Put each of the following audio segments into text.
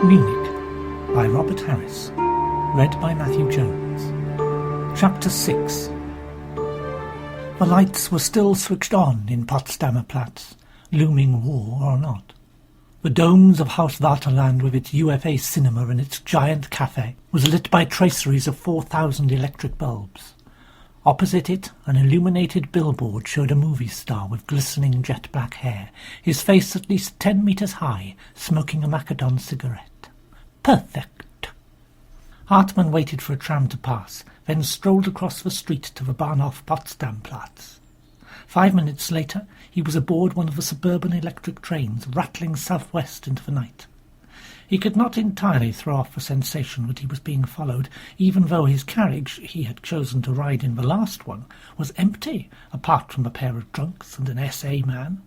Munich by Robert Harris. Read by Matthew Jones. Chapter 6. The lights were still switched on in Potsdamer Platz, looming war or not. The domes of Haus Vaterland with its UFA cinema and its giant cafe was lit by traceries of 4,000 electric bulbs. Opposite it, an illuminated billboard showed a movie star with glistening jet-black hair, his face at least 10 meters high, smoking a Macedon cigarette. Perfect. Hartmann waited for a tram to pass, then strolled across the street to the Bahnhof Potsdamplatz. 5 minutes later, he was aboard one of the suburban electric trains, rattling southwest into the night. He could not entirely throw off the sensation that he was being followed, even though his carriage, he had chosen to ride in the last one, was empty, apart from a pair of drunks and an SA man.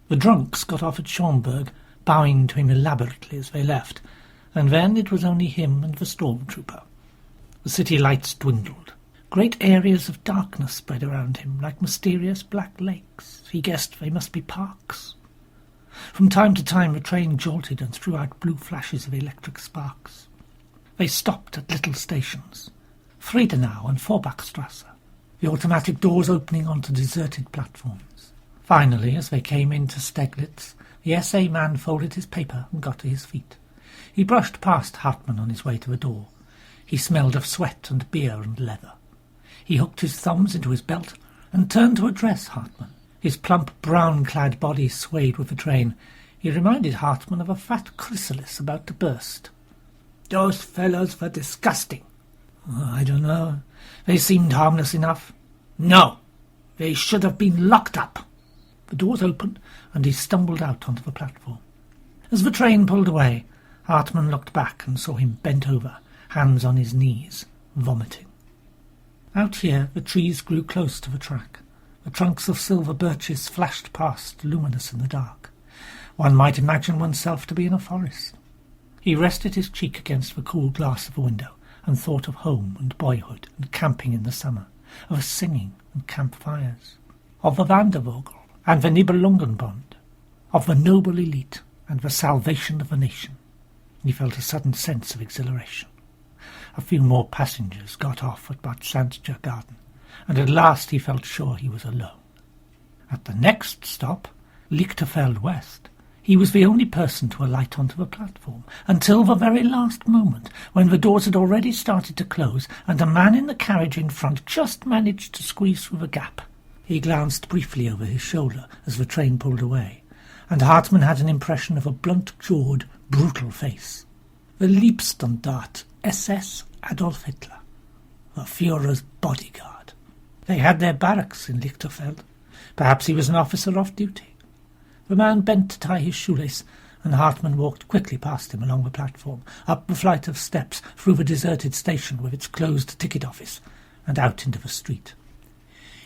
The drunks got off at Schomberg, bowing to him elaborately as they left, and then it was only him and the stormtrooper. The city lights dwindled. Great areas of darkness spread around him, like mysterious black lakes. He guessed they must be parks. From time to time the train jolted and threw out blue flashes of electric sparks. They stopped at little stations, Friedenau and Forbachstrasse, the automatic doors opening onto deserted platforms. Finally, as they came into Steglitz, the SA man folded his paper and got to his feet. He brushed past Hartmann on his way to the door. He smelled of sweat and beer and leather. He hooked his thumbs into his belt and turned to address Hartmann. His plump, brown-clad body swayed with the train. He reminded Hartmann of a fat chrysalis about to burst. "Those fellows were disgusting." "I don't know. They seemed harmless enough." "No. They should have been locked up." The doors opened, and he stumbled out onto the platform. As the train pulled away, Hartmann looked back and saw him bent over, hands on his knees, vomiting. Out here the trees grew close to the track. The trunks of silver birches flashed past, luminous in the dark. One might imagine oneself to be in a forest. He rested his cheek against the cool glass of the window and thought of home and boyhood and camping in the summer, of singing and campfires, of the Wandervogel and the Nibelungenbund, of the noble elite and the salvation of the nation. He felt a sudden sense of exhilaration. A few more passengers got off at Bad Sandscher Garden, and at last he felt sure he was alone. At the next stop, Lichterfeld West, he was the only person to alight onto the platform, until the very last moment, when the doors had already started to close, and a man in the carriage in front just managed to squeeze through the gap. He glanced briefly over his shoulder as the train pulled away, and Hartmann had an impression of a blunt-jawed, brutal face. The Liebstandart SS Adolf Hitler, the Führer's bodyguard. They had their barracks in Lichterfeld. Perhaps he was an officer off duty. The man bent to tie his shoelace, and Hartmann walked quickly past him along the platform, up the flight of steps, through the deserted station with its closed ticket office, and out into the street.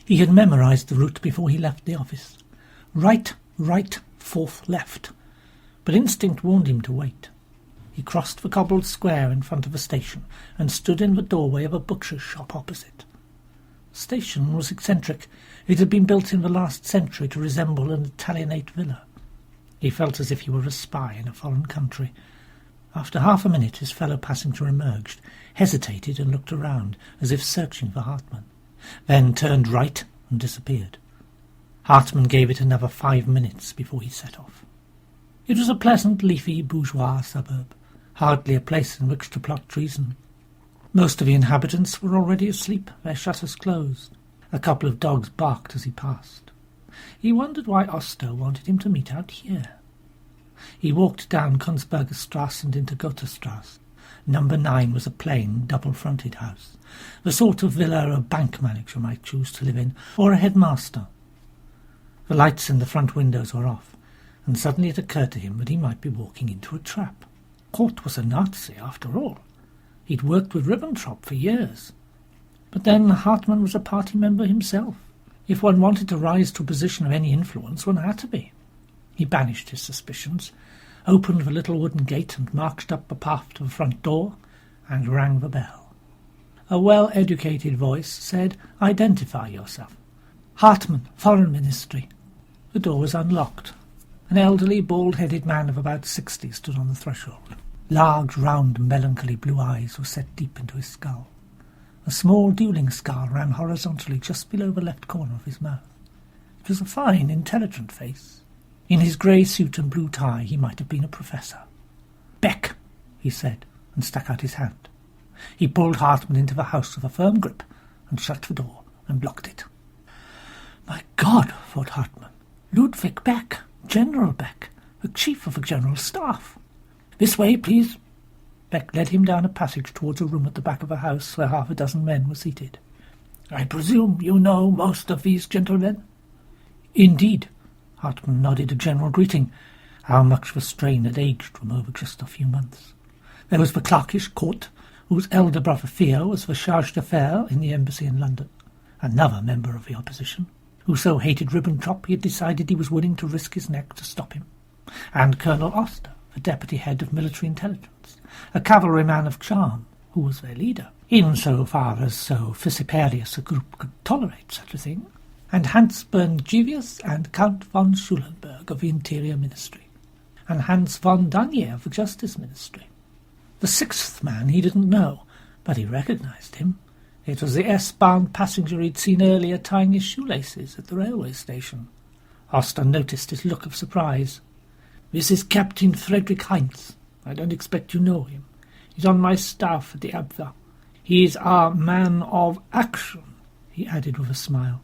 He had memorized the route before he left the office. Right, fourth, left. But instinct warned him to wait. He crossed the cobbled square in front of the station and stood in the doorway of a butcher's shop opposite. The station was eccentric. It had been built in the last century to resemble an Italianate villa. He felt as if he were a spy in a foreign country. After half a minute his fellow passenger emerged, hesitated and looked around, as if searching for Hartmann, then turned right and disappeared. Hartmann gave it another 5 minutes before he set off. It was a pleasant, leafy, bourgeois suburb, hardly a place in which to plot treason. Most of the inhabitants were already asleep, their shutters closed. A couple of dogs barked as he passed. He wondered why Oster wanted him to meet out here. He walked down Kunstberger Strasse and into Gothastrasse. Number 9 was a plain, double-fronted house, the sort of villa a bank manager might choose to live in, or a headmaster. The lights in the front windows were off, and suddenly it occurred to him that he might be walking into a trap. Kurt was a Nazi, after all. He'd worked with Ribbentrop for years. But then Hartmann was a party member himself. If one wanted to rise to a position of any influence, one had to be. He banished his suspicions, opened the little wooden gate and marched up the path to the front door, and rang the bell. A well-educated voice said, "Identify yourself." "Hartmann, Foreign Ministry." The door was unlocked. An elderly, bald-headed man of about 60 stood on the threshold. Large, round, melancholy blue eyes were set deep into his skull. A small dueling scar ran horizontally just below the left corner of his mouth. It was a fine, intelligent face. In his grey suit and blue tie he might have been a professor. "Beck," he said, and stuck out his hand. He pulled Hartmann into the house with a firm grip and shut the door and locked it. My God, thought Hartmann. Ludwig Beck, General Beck, the Chief of the General Staff. This way, please. Beck led him down a passage towards a room at the back of the house where half a dozen men were seated. I presume you know most of these gentlemen? Indeed. Hartmann nodded a general greeting. How much the strain had aged from over just a few months. There was the clerkish court, whose elder brother Theo was the charge d'affaires in the embassy in London, another member of the opposition, who so hated Ribbentrop he had decided he was willing to risk his neck to stop him, and Colonel Oster, the deputy head of military intelligence, a cavalryman of charm, who was their leader, in so far as so vociferous a group could tolerate such a thing, and Hans Berngivius and Count von Schulenburg of the Interior Ministry, and Hans von Danier of the Justice Ministry. The sixth man he didn't know, but he recognized him. It was the S-bound passenger he'd seen earlier tying his shoelaces at the railway station. Oster noticed his look of surprise. This is Captain Friedrich Heinz. I don't expect you know him. He's on my staff at the Abwehr. He is our man of action, he added with a smile.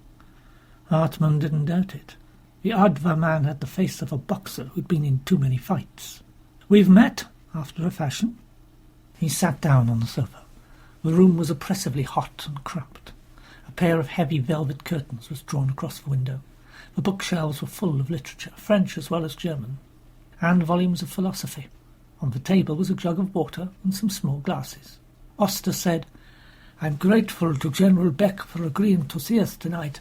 Hartmann didn't doubt it. The Abwehr man had the face of a boxer who'd been in too many fights. We've met, after a fashion. He sat down on the sofa. The room was oppressively hot and cramped. A pair of heavy velvet curtains was drawn across the window. The bookshelves were full of literature, French as well as German, and volumes of philosophy. On the table was a jug of water and some small glasses. Oster said, I'm grateful to General Beck for agreeing to see us tonight.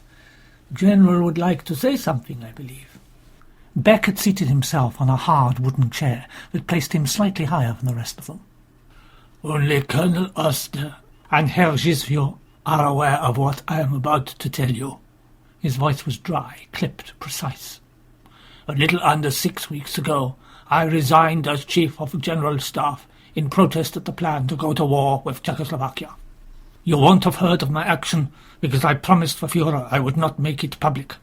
The General would like to say something, I believe. Beck had seated himself on a hard wooden chair that placed him slightly higher than the rest of them. Only Colonel Oster and Herr Gisviot are aware of what I am about to tell you. His voice was dry, clipped, precise. A little under 6 weeks ago, I resigned as Chief of the General Staff in protest at the plan to go to war with Czechoslovakia. You won't have heard of my action because I promised the Führer I would not make it public.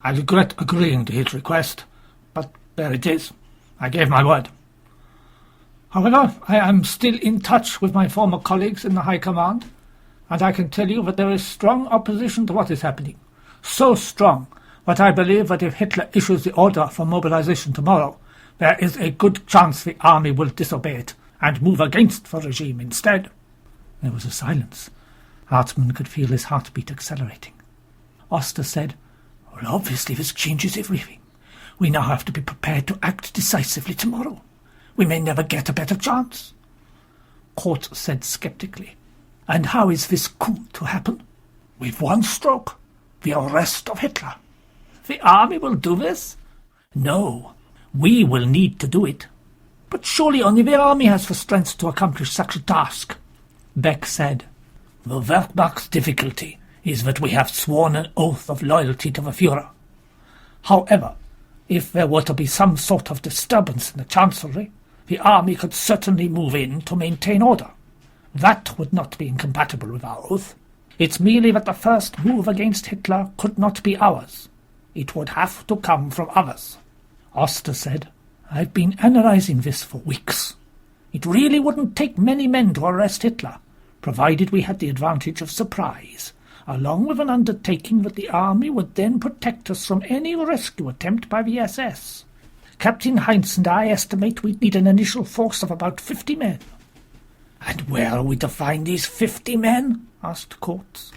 I regret agreeing to his request, but there it is. I gave my word. However, I am still in touch with my former colleagues in the High Command, and I can tell you that there is strong opposition to what is happening. So strong that I believe that if Hitler issues the order for mobilization tomorrow, there is a good chance the army will disobey it and move against the regime instead. There was a silence. Hartmann could feel his heartbeat accelerating. Oster said, Well, obviously this changes everything. We now have to be prepared to act decisively tomorrow. We may never get a better chance. Kurt said sceptically, And how is this coup to happen? With one stroke, the arrest of Hitler. The army will do this? No, we will need to do it. But surely only the army has the strength to accomplish such a task. Beck said, The Wehrmacht's difficulty is that we have sworn an oath of loyalty to the Führer. However, if there were to be some sort of disturbance in the Chancellery, the army could certainly move in to maintain order. That would not be incompatible with our oath. It's merely that the first move against Hitler could not be ours. It would have to come from others. Oster said, I've been analysing this for weeks. It really wouldn't take many men to arrest Hitler, provided we had the advantage of surprise, along with an undertaking that the army would then protect us from any rescue attempt by the SS. Captain Heinz and I estimate we'd need an initial force of about 50 men. And where are we to find these 50 men? Asked Kurtz.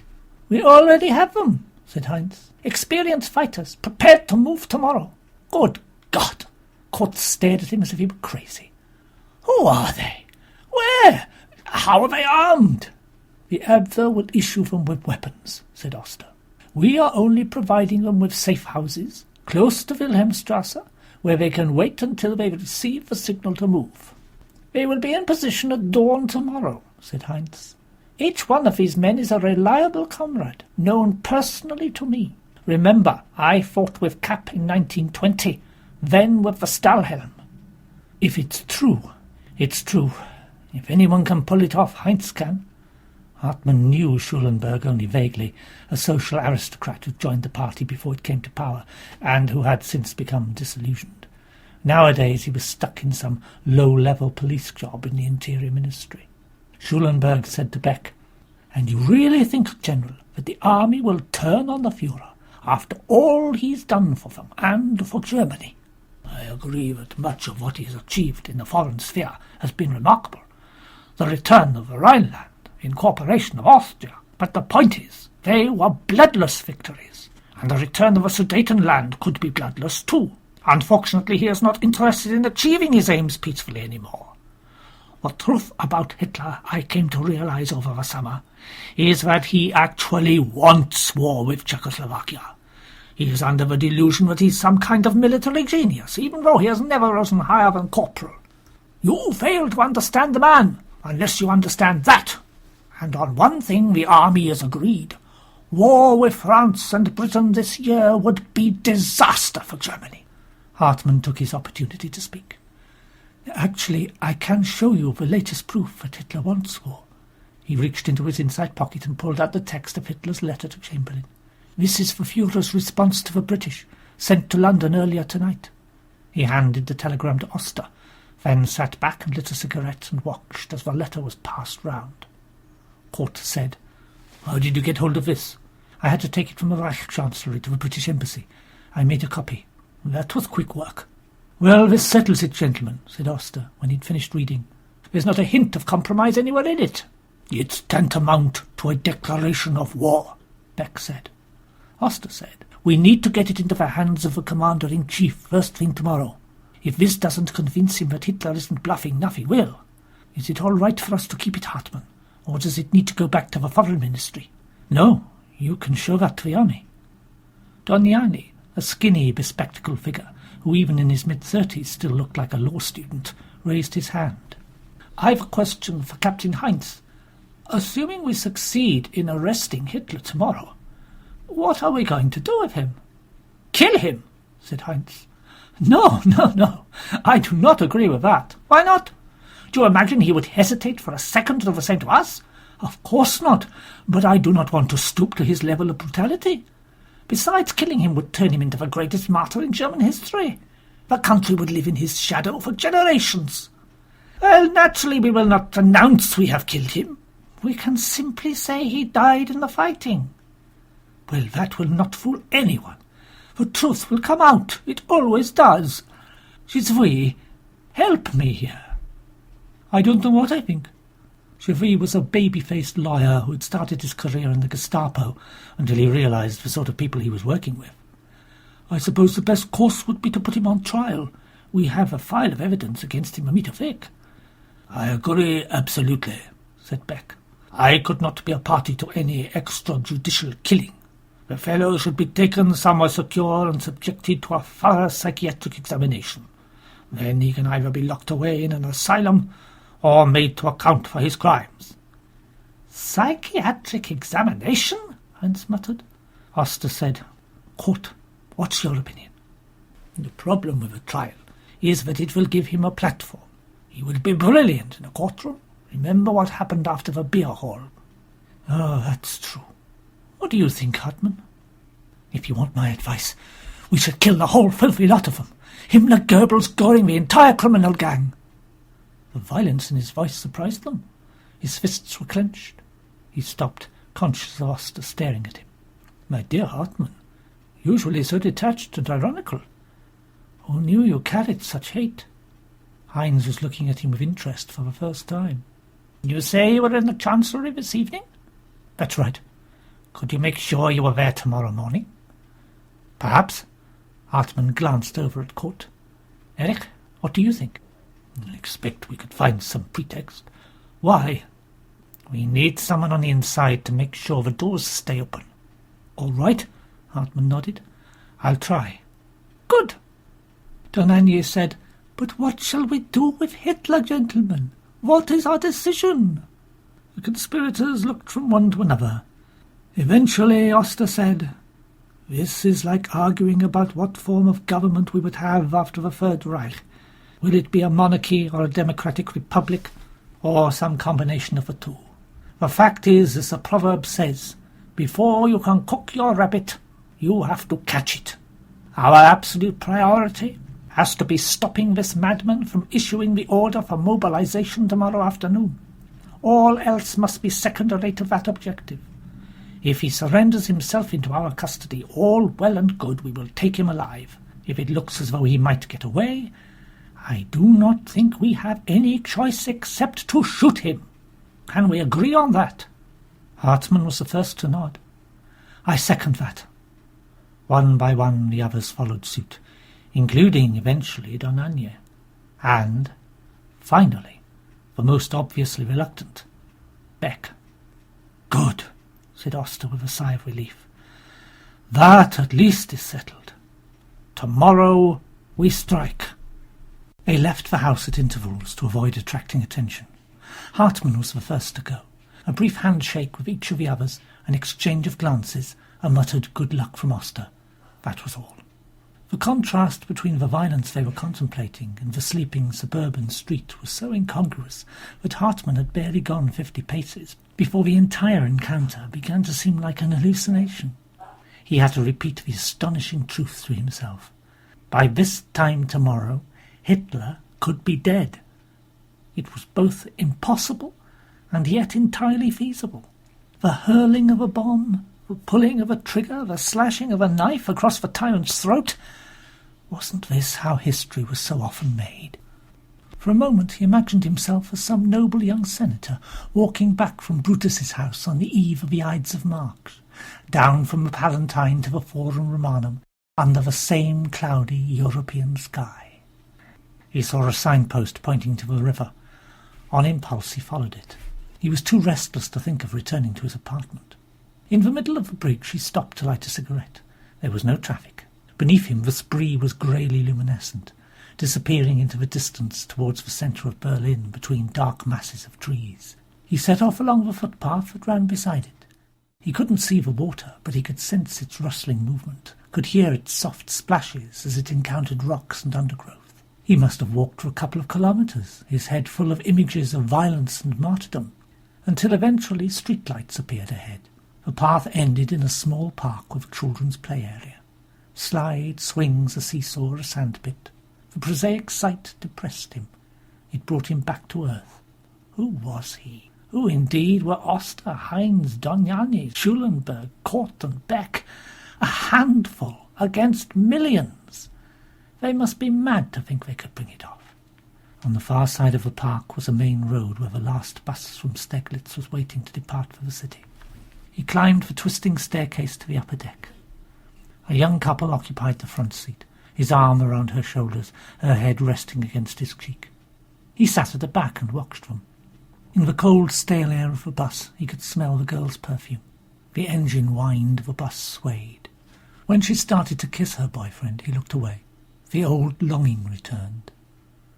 We already have them, said Heinz. Experienced fighters, prepared to move tomorrow. Good God! Kurtz stared at him as if he were crazy. Who are they? Where? How are they armed? The Abwehr will issue them with weapons, said Oster. We are only providing them with safe houses, close to Wilhelmstrasse, where they can wait until they receive the signal to move. They will be in position at dawn tomorrow, said Heinz. Each one of these men is a reliable comrade, known personally to me. Remember, I fought with Kapp in 1920, then with the Stahlhelm. If it's true, It's true. If anyone can pull it off, Heinz can. Hartmann knew Schulenberg only vaguely, a social aristocrat who joined the party before it came to power, and who had since become disillusioned. Nowadays he was stuck in some low-level police job in the Interior Ministry. Schulenberg said to Beck, "And you really think, General, that the army will turn on the Führer after all he's done for them and for Germany?" "I agree that much of what he has achieved in the foreign sphere has been remarkable. The return of the Rhineland, incorporation of Austria. But the point is, they were bloodless victories, and the return of the Sudetenland could be bloodless too. Unfortunately, he is not interested in achieving his aims peacefully anymore. The truth about Hitler, I came to realize over the summer, is that he actually wants war with Czechoslovakia. He is under the delusion that he's some kind of military genius, even though he has never risen higher than corporal. You fail to understand the man, unless you understand that. And on one thing the army is agreed. War with France and Britain this year would be disaster for Germany." Hartmann took his opportunity to speak. "Actually, I can show you the latest proof that Hitler wants war." He reached into his inside pocket and pulled out the text of Hitler's letter to Chamberlain. "This is the Führer's response to the British, sent to London earlier tonight." He handed the telegram to Oster, then sat back and lit a cigarette and watched as the letter was passed round. Kurt said, "How did you get hold of this?" "I had to take it from the Reich Chancellery to the British Embassy. I made a copy." "That was quick work." "Well, this settles it, gentlemen," said Oster, when he'd finished reading. "There's not a hint of compromise anywhere in it." "It's tantamount to a declaration of war," Beck said. Oster said, "We need to get it into the hands of the Commander-in-Chief first thing tomorrow. If this doesn't convince him that Hitler isn't bluffing, nothing will. Is it all right for us to keep it, Hartmann? Or does it need to go back to the Foreign Ministry?" "No, you can show that to the army." Doniani, a skinny, bespectacled figure, who even in his mid-30s still looked like a law student, raised his hand. "I've a question for Captain Heinz. Assuming we succeed in arresting Hitler tomorrow, what are we going to do with him?" "Kill him," said Heinz. No, I do not agree with that." "Why not? Do you imagine he would hesitate for a second to do the same to us?" "Of course not, but I do not want to stoop to his level of brutality. Besides, killing him would turn him into the greatest martyr in German history. The country would live in his shadow for generations." "Well, naturally we will not announce we have killed him. We can simply say he died in the fighting." "Well, that will not fool anyone. The truth will come out. It always does. Gisui, help me here." "I don't know what I think." Chevry was a baby-faced lawyer who had started his career in the Gestapo until he realized the sort of people he was working with. "I suppose the best course would be to put him on trial. We have a file of evidence against him a meter thick." "I agree absolutely," said Beck. "I could not be a party to any extrajudicial killing. The fellow should be taken somewhere secure and subjected to a thorough psychiatric examination. Then he can either be locked away in an asylum or made to account for his crimes." "Psychiatric examination?" Heinz muttered. Oster said, "Kurt, what's your opinion?" "The problem with the trial is that it will give him a platform. He will be brilliant in a courtroom. Remember what happened after the beer hall." "Oh, that's true. What do you think, Hartmann?" "If you want my advice, we should kill the whole filthy lot of them. Himmler, Goebbels, Göring, the entire criminal gang." The violence in his voice surprised them. His fists were clenched. He stopped, conscious of Oster staring at him. "My dear Hartmann, usually so detached and ironical. Who knew you carried such hate?" Heinz was looking at him with interest for the first time. "You say you were in the Chancellery this evening?" "That's right." "Could you make sure you were there tomorrow morning?" "Perhaps." Hartmann glanced over at Kurt. "Erich, what do you think?" "I expect we could find some pretext." "Why?" "We need someone on the inside to make sure the doors stay open." "All right," Hartmann nodded. "I'll try." "Good." Donanier said, "But what shall we do with Hitler, gentlemen? What is our decision?" The conspirators looked from one to another. Eventually Oster said, "This is like arguing about what form of government we would have after the Third Reich. Will it be a monarchy or a democratic republic, or some combination of the two? The fact is, as the proverb says, before you can cook your rabbit, you have to catch it. Our absolute priority has to be stopping this madman from issuing the order for mobilization tomorrow afternoon. All else must be secondary to that objective. If he surrenders himself into our custody, all well and good, we will take him alive. If it looks as though he might get away, I do not think we have any choice except to shoot him. Can we agree on that? Hartmann was the first to nod. I second that. One by one the others followed suit, including eventually Don Anye. And, finally, the most obviously reluctant, Beck. Good, said Oster with a sigh of relief. That at least is settled. Tomorrow we strike. They left the house at intervals to avoid attracting attention. Hartmann was the first to go. A brief handshake with each of the others, an exchange of glances, a muttered good luck from Oster. That was all. The contrast between the violence they were contemplating and the sleeping suburban street was so incongruous that Hartmann had barely gone 50 paces before the entire encounter began to seem like an hallucination. He had to repeat the astonishing truth to himself. By this time tomorrow, Hitler could be dead. It was both impossible and yet entirely feasible. The hurling of a bomb, the pulling of a trigger, the slashing of a knife across the tyrant's throat. Wasn't this how history was so often made? For a moment he imagined himself as some noble young senator walking back from Brutus's house on the eve of the Ides of March, down from the Palatine to the Forum Romanum, under the same cloudy European sky. He saw a signpost pointing to the river. On impulse he followed it. He was too restless to think of returning to his apartment. In the middle of the bridge he stopped to light a cigarette. There was no traffic. Beneath him the Spree was greyly luminescent, disappearing into the distance towards the centre of Berlin between dark masses of trees. He set off along the footpath that ran beside it. He couldn't see the water, but he could sense its rustling movement, could hear its soft splashes as it encountered rocks and undergrowth. He must have walked for a couple of kilometres, his head full of images of violence and martyrdom, until eventually streetlights appeared ahead. The path ended in a small park with a children's play area. Slides, swings, a seesaw, a sandpit. The prosaic sight depressed him. It brought him back to earth. Who was he? Who indeed were Oster, Heinz, Doniani, Schulenberg, Kort and Beck? A handful against millions. They must be mad to think they could bring it off. On the far side of the park was a main road where the last bus from Steglitz was waiting to depart for the city. He climbed the twisting staircase to the upper deck. A young couple occupied the front seat, his arm around her shoulders, her head resting against his cheek. He sat at the back and watched them. In the cold, stale air of the bus he could smell the girl's perfume. The engine whined, the bus swayed. When she started to kiss her boyfriend, he looked away. The old longing returned.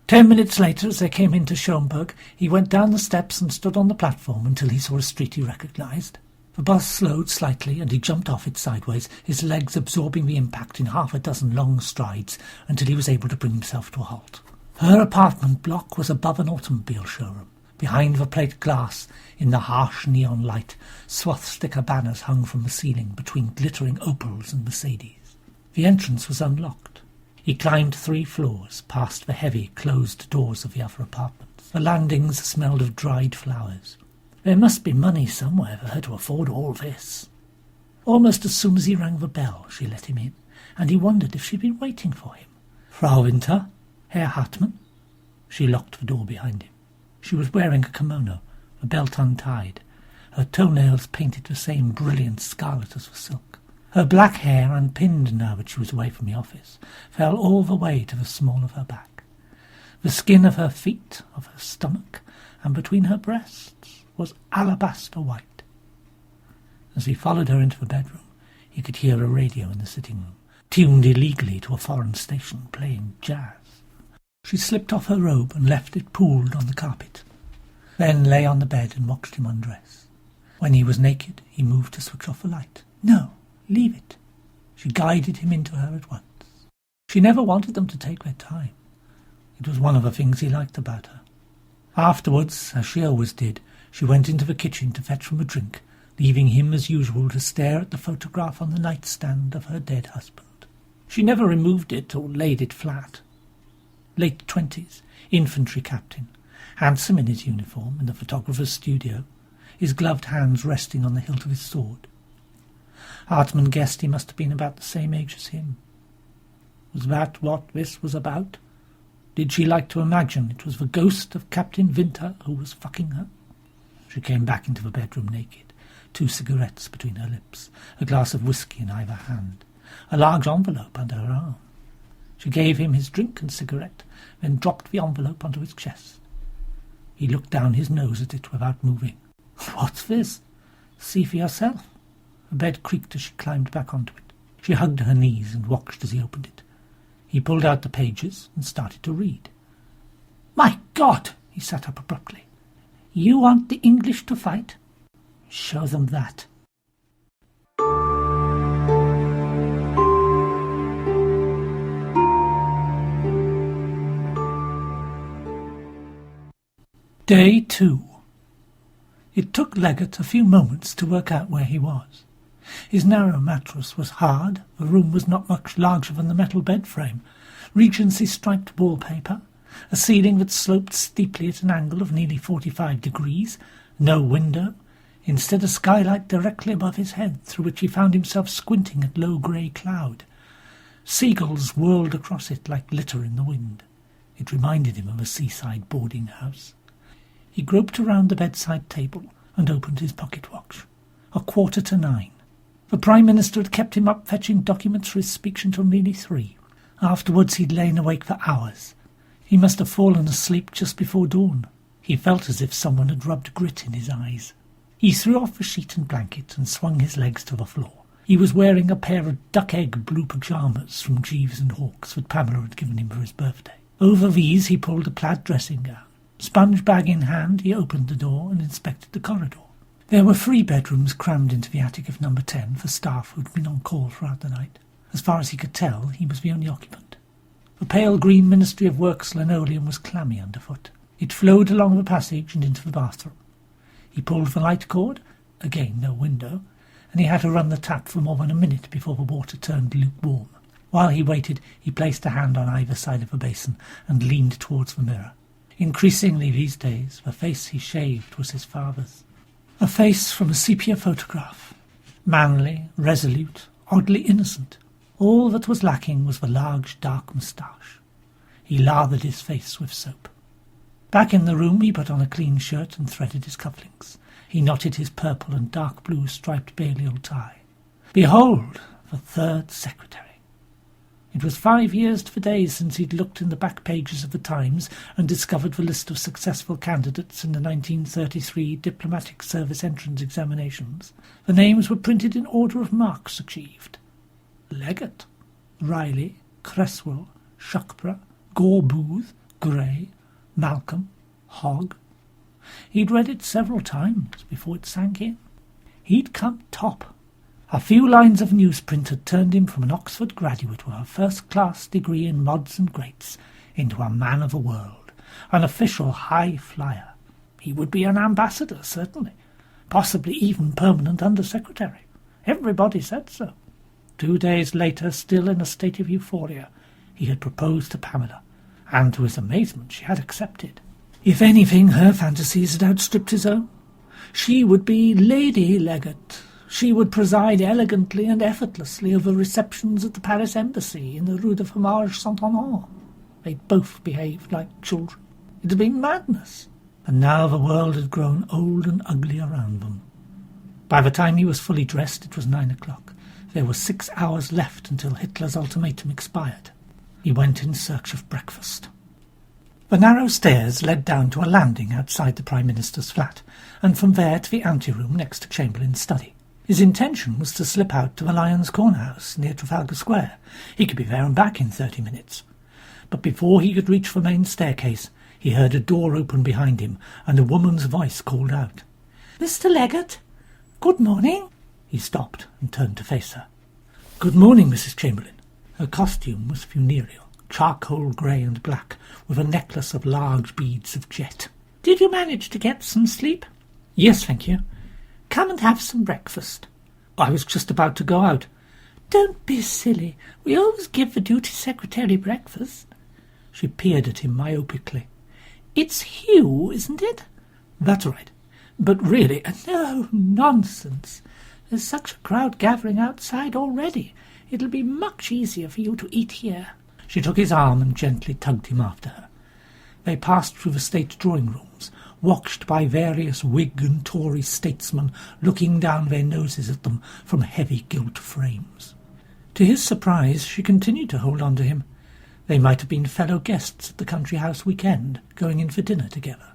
10 minutes later, as they came into Schönberg, he went down the steps and stood on the platform until he saw a street he recognised. The bus slowed slightly, and he jumped off it sideways, his legs absorbing the impact in half a dozen long strides until he was able to bring himself to a halt. Her apartment block was above an automobile showroom. Behind the plate glass, in the harsh neon light, swastika banners hung from the ceiling between glittering Opels and Mercedes. The entrance was unlocked. He climbed 3 floors, past the heavy, closed doors of the other apartments. The landings smelled of dried flowers. There must be money somewhere for her to afford all this. Almost as soon as he rang the bell, she let him in, and he wondered if she'd been waiting for him. Frau Winter? Herr Hartmann? She locked the door behind him. She was wearing a kimono, the belt untied. Her toenails painted the same brilliant scarlet as the silk. Her black hair, unpinned now that she was away from the office, fell all the way to the small of her back. The skin of her feet, of her stomach, and between her breasts was alabaster white. As he followed her into the bedroom, he could hear a radio in the sitting room, tuned illegally to a foreign station playing jazz. She slipped off her robe and left it pooled on the carpet, then lay on the bed and watched him undress. When he was naked, he moved to switch off the light. No, leave it. She guided him into her at once. She never wanted them to take their time. It was one of the things he liked about her. Afterwards, as she always did, she went into the kitchen to fetch him a drink, leaving him as usual to stare at the photograph on the nightstand of her dead husband. She never removed it or laid it flat. Late 20s, infantry captain, handsome in his uniform in the photographer's studio, his gloved hands resting on the hilt of his sword. Hartmann guessed he must have been about the same age as him. Was that what this was about? Did she like to imagine it was the ghost of Captain Winter who was fucking her? She came back into the bedroom naked, 2 cigarettes between her lips, a glass of whisky in either hand, a large envelope under her arm. She gave him his drink and cigarette, then dropped the envelope onto his chest. He looked down his nose at it without moving. "What's this?" "See for yourself." The bed creaked as she climbed back onto it. She hugged her knees and watched as he opened it. He pulled out the pages and started to read. "My God!" He sat up abruptly. "You want the English to fight? Show them that." Day 2. It took Leggett a few moments to work out where he was. His narrow mattress was hard, the room was not much larger than the metal bed frame, Regency-striped wallpaper, a ceiling that sloped steeply at an angle of nearly 45 degrees, no window, instead a skylight directly above his head, through which he found himself squinting at low grey cloud. Seagulls whirled across it like litter in the wind. It reminded him of a seaside boarding house. He groped around the bedside table and opened his pocket watch. 9:15. The Prime Minister had kept him up fetching documents for his speech until nearly 3. Afterwards he'd lain awake for hours. He must have fallen asleep just before dawn. He felt as if someone had rubbed grit in his eyes. He threw off the sheet and blanket and swung his legs to the floor. He was wearing a pair of duck-egg blue pyjamas from Jeeves and Hawkes that Pamela had given him for his birthday. Over these he pulled a plaid dressing gown. Sponge bag in hand, he opened the door and inspected the corridor. There were 3 bedrooms crammed into the attic of number 10 for staff who had been on call throughout the night. As far as he could tell, he was the only occupant. The pale green Ministry of Works linoleum was clammy underfoot. It flowed along the passage and into the bathroom. He pulled the light cord, again no window, and he had to run the tap for more than a minute before the water turned lukewarm. While he waited, he placed a hand on either side of the basin and leaned towards the mirror. Increasingly these days, the face he shaved was his father's. A face from a sepia photograph. Manly, resolute, oddly innocent. All that was lacking was the large, dark moustache. He lathered his face with soap. Back in the room, he put on a clean shirt and threaded his cufflinks. He knotted his purple and dark blue striped Balliol tie. Behold, the 3rd Secretary. It was 5 years to the day since he'd looked in the back pages of the Times and discovered the list of successful candidates in the 1933 Diplomatic Service Entrance Examinations. The names were printed in order of marks achieved. Leggett, Riley, Cresswell, Shuckburgh, Gore-Booth, Gray, Malcolm, Hogg. He'd read it several times before it sank in. He'd come top. A few lines of newsprint had turned him from an Oxford graduate with a first-class degree in mods and greats into a man of the world, an official high flyer. He would be an ambassador, certainly, possibly even permanent under-secretary. Everybody said so. 2 days later, still in a state of euphoria, he had proposed to Pamela, and to his amazement she had accepted. If anything, her fantasies had outstripped his own. She would be Lady Leggett. She would preside elegantly and effortlessly over receptions at the Paris Embassy in the Rue de Fromage Saint-Honore. They'd both behaved like children. It had been madness, and now the world had grown old and ugly around them. By the time he was fully dressed, it was 9 o'clock. There were 6 hours left until Hitler's ultimatum expired. He went in search of breakfast. The narrow stairs led down to a landing outside the Prime Minister's flat, and from there to the anteroom next to Chamberlain's study. His intention was to slip out to the Lions' Corner-house near Trafalgar Square. He could be there and back in 30 minutes. But before he could reach the main staircase, he heard a door open behind him, and a woman's voice called out, "Mr. Leggett, good morning." He stopped and turned to face her. "Good morning, Mrs. Chamberlain." Her costume was funereal, charcoal grey and black, with a necklace of large beads of jet. "Did you manage to get some sleep?" "Yes, thank you." "Come and have some breakfast." "I was just about to go out." "Don't be silly. We always give the duty secretary breakfast." She peered at him myopically. "It's Hugh, isn't it?" "That's right. But really—" "No, nonsense. There's such a crowd gathering outside already. It'll be much easier for you to eat here." She took his arm and gently tugged him after her. They passed through the state drawing-rooms, watched by various Whig and Tory statesmen looking down their noses at them from heavy gilt frames. To his surprise, she continued to hold on to him. They might have been fellow guests at the country house weekend, going in for dinner together.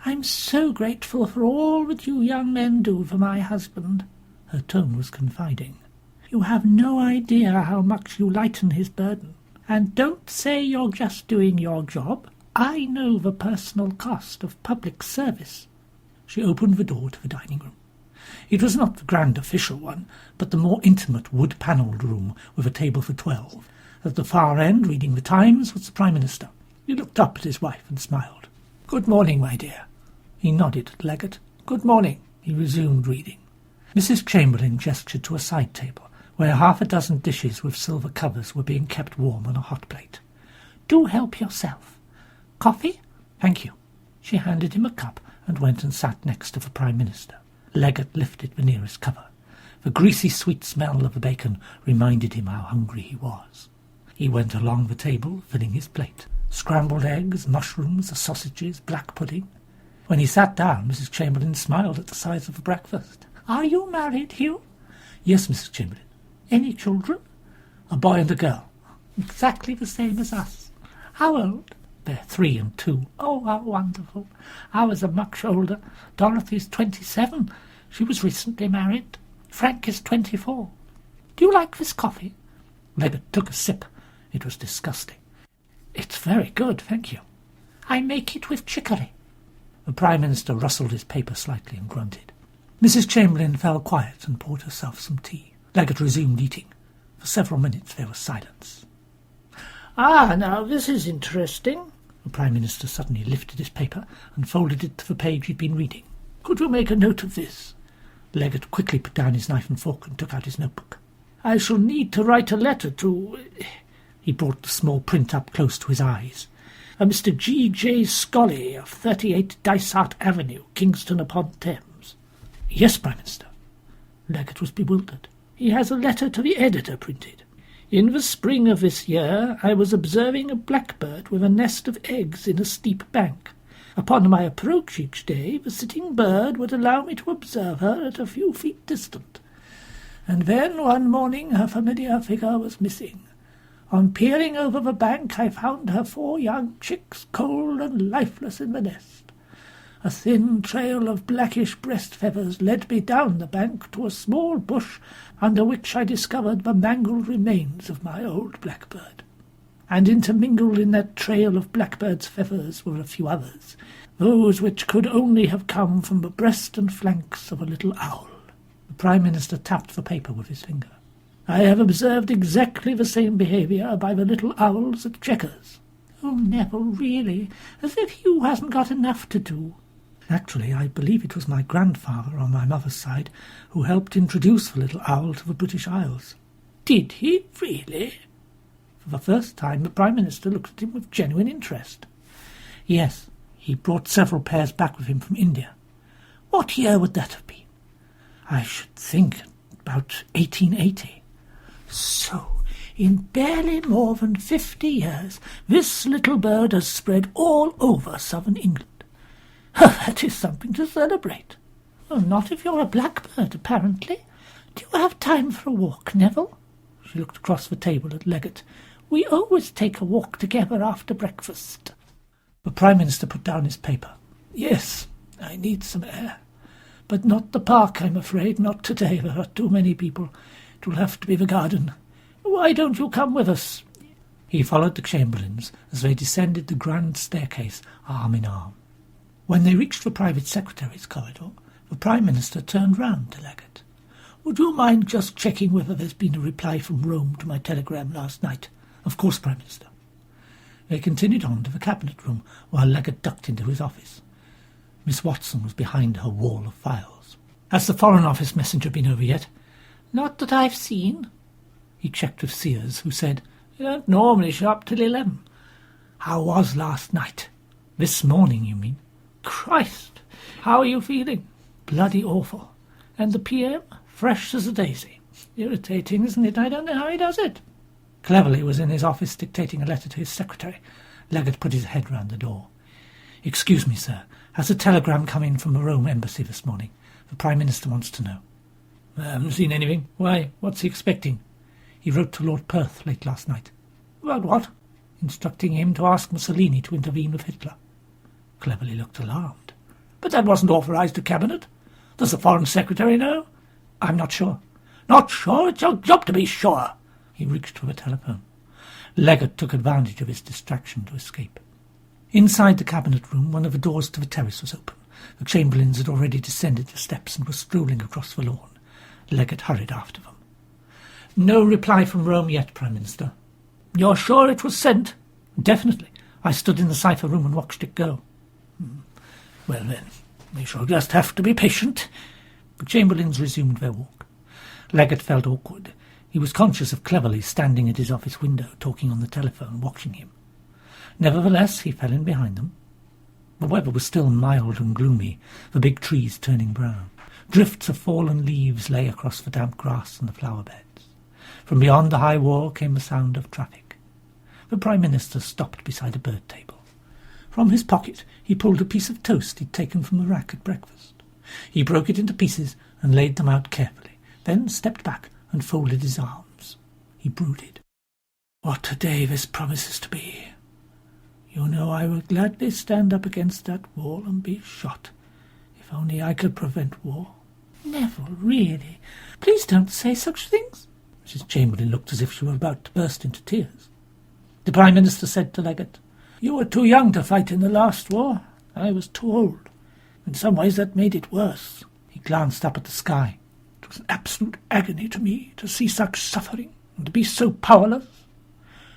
"I'm so grateful for all that you young men do for my husband." Her tone was confiding. "You have no idea how much you lighten his burden. And don't say you're just doing your job. I know the personal cost of public service." She opened the door to the dining room. It was not the grand official one, but the more intimate wood-panelled room with a table for 12. At the far end, reading the Times, was the Prime Minister. He looked up at his wife and smiled. "Good morning, my dear." He nodded at Leggett. "Good morning." He resumed reading. Mrs. Chamberlain gestured to a side table, where half a dozen dishes with silver covers were being kept warm on a hot plate. "Do help yourself. Coffee?" "Thank you." She handed him a cup and went and sat next to the Prime Minister. Leggett lifted the nearest cover. The greasy sweet smell of the bacon reminded him how hungry he was. He went along the table, filling his plate. Scrambled eggs, mushrooms, sausages, black pudding. When he sat down, Mrs. Chamberlain smiled at the size of the breakfast. "Are you married, Hugh?" "Yes, Mrs. Chamberlain." "Any children?" "A boy and a girl." "Exactly the same as us." "How old?" "They're 3 and 2. "Oh, how wonderful. Ours are much older. Dorothy's 27. She was recently married. Frank is 24. Do you like this coffee?" Leggett took a sip. It was disgusting. "It's very good, thank you. I make it with chicory." The Prime Minister rustled his paper slightly and grunted. Mrs. Chamberlain fell quiet and poured herself some tea. Leggett resumed eating. For several minutes there was silence. "Ah, now this is interesting." The Prime Minister suddenly lifted his paper and folded it to the page he'd been reading. "Could you make a note of this?" Leggett quickly put down his knife and fork and took out his notebook. "I shall need to write a letter to—" He brought the small print up close to his eyes. "Mr. G.J. Scully of 38 Dysart Avenue, Kingston-upon-Thames." "Yes, Prime Minister." Leggett was bewildered. "He has a letter to the editor printed. In the spring of this year I was observing a blackbird with a nest of eggs in a steep bank. Upon my approach each day, the sitting bird would allow me to observe her at a few feet distant. And then one morning her familiar figure was missing. On peering over the bank, I found her 4 young chicks cold and lifeless in the nest. A thin trail of blackish breast feathers led me down the bank to a small bush under which I discovered the mangled remains of my old blackbird. And intermingled in that trail of blackbird's feathers were a few others, those which could only have come from the breast and flanks of a little owl." The Prime Minister tapped the paper with his finger. "I have observed exactly the same behaviour by the little owls at Chequers." "Oh, Neville, really, as if Hugh hasn't got enough to do." "Actually, I believe it was my grandfather on my mother's side who helped introduce the little owl to the British Isles." "Did he really?" For the first time the Prime Minister looked at him with genuine interest. "Yes, he brought several pairs back with him from India." "What year would that have been?" "I should think about 1880. "So, in barely more than 50 years, this little bird has spread all over southern England. That is something to celebrate." "Well, not if you're a blackbird, apparently. Do you have time for a walk, Neville?" She looked across the table at Leggett. "We always take a walk together after breakfast." The Prime Minister put down his paper. "Yes, I need some air. But not the park, I'm afraid. Not today. There are too many people. It will have to be the garden." "Why don't you come with us?" He followed the Chamberlains as they descended the grand staircase, arm in arm. When they reached the private secretary's corridor, the Prime Minister turned round to Leggett. "Would you mind just checking whether there's been a reply from Rome to my telegram last night?" "Of course, Prime Minister." They continued on to the cabinet room, while Leggett ducked into his office. Miss Watson was behind her wall of files. "Has the Foreign Office messenger been over yet?" "Not that I've seen." He checked with Sears, who said, "They don't normally show up till 11. "How was last night?" "This morning, you mean?" "Christ! How are you feeling?" "Bloody awful." "And the PM? Fresh as a daisy. Irritating, isn't it? I don't know how he does it." Cleverly was in his office dictating a letter to his secretary. Leggett put his head round the door. "Excuse me, sir. Has a telegram come in from the Rome embassy this morning? The Prime Minister wants to know." "I haven't seen anything. Why, what's he expecting?" "He wrote to Lord Perth late last night." "About what?" "Instructing him to ask Mussolini to intervene with Hitler." Cleverly looked alarmed. "But that wasn't authorised to Cabinet. Does the Foreign Secretary know?" "I'm not sure." "Not sure? It's your job to be sure." He reached for the telephone. Leggett took advantage of his distraction to escape. Inside the cabinet room, one of the doors to the terrace was open. The Chamberlains had already descended the steps and were strolling across the lawn. Leggett hurried after them. "No reply from Rome yet, Prime Minister." "You're sure it was sent?" "Definitely. I stood in the cipher room and watched it go." "Well then, we shall just have to be patient." The Chamberlains resumed their walk. Leggett felt awkward. He was conscious of Cleverly standing at his office window, talking on the telephone, watching him. Nevertheless, he fell in behind them. The weather was still mild and gloomy, the big trees turning brown. Drifts of fallen leaves lay across the damp grass and the flower beds. From beyond the high wall came the sound of traffic. The Prime Minister stopped beside a bird table. From his pocket he pulled a piece of toast he'd taken from the rack at breakfast. He broke it into pieces and laid them out carefully, then stepped back and folded his arms. He brooded. "What a day this promises to be. You know, I would gladly stand up against that wall and be shot, if only I could prevent war." "Neville, really? Please don't say such things." Mrs. Chamberlain looked as if she were about to burst into tears. The Prime Minister said to Leggett, "You were too young to fight in the last war. I was too old. In some ways that made it worse." He glanced up at the sky. "It was an absolute agony to me to see such suffering and to be so powerless.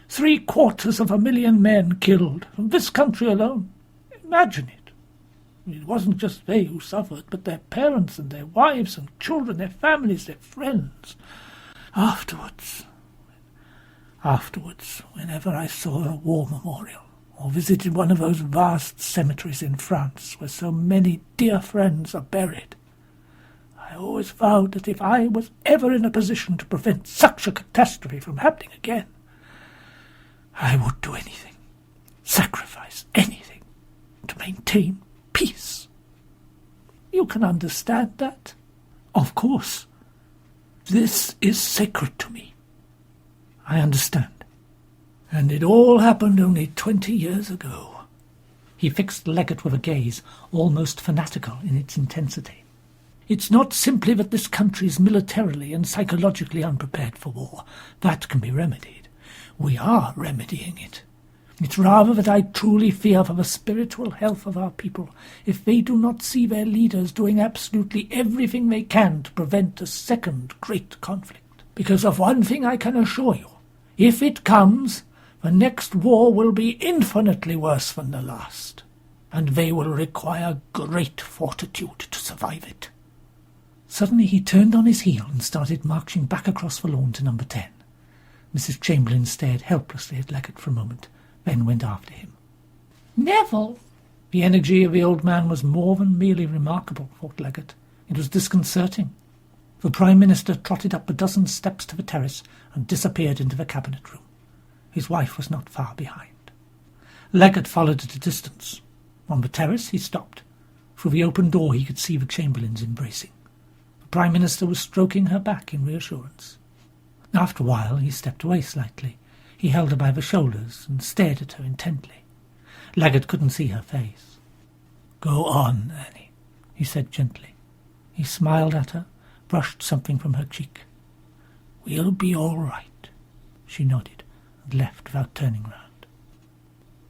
750,000 men killed from this country alone. Imagine it. It wasn't just they who suffered, but their parents and their wives and children, their families, their friends. Afterwards, whenever I saw a war memorial or visited one of those vast cemeteries in France where so many dear friends are buried, I always vowed that if I was ever in a position to prevent such a catastrophe from happening again, I would do anything, sacrifice anything, to maintain peace. You can understand that?" "Of course. This is sacred to me." "I understand." "And it all happened only 20 years ago." He fixed Leggett with a gaze almost fanatical in its intensity. "It's not simply that this country is militarily and psychologically unprepared for war. That can be remedied. We are remedying it. It's rather that I truly fear for the spiritual health of our people if they do not see their leaders doing absolutely everything they can to prevent a second great conflict. Because of one thing I can assure you, if it comes, the next war will be infinitely worse than the last, and they will require great fortitude to survive it." Suddenly he turned on his heel and started marching back across the lawn to number 10. Mrs. Chamberlain stared helplessly at Leggett for a moment, then went after him. "Neville!" The energy of the old man was more than merely remarkable, thought Leggett. It was disconcerting. The Prime Minister trotted up a dozen steps to the terrace and disappeared into the cabinet room. His wife was not far behind. Leggett followed at a distance. On the terrace he stopped. Through the open door he could see the Chamberlains embracing. The Prime Minister was stroking her back in reassurance. After a while he stepped away slightly. He held her by the shoulders and stared at her intently. Leggett couldn't see her face. "Go on, Annie," he said gently. He smiled at her, brushed something from her cheek. "We'll be all right." She nodded and left without turning round.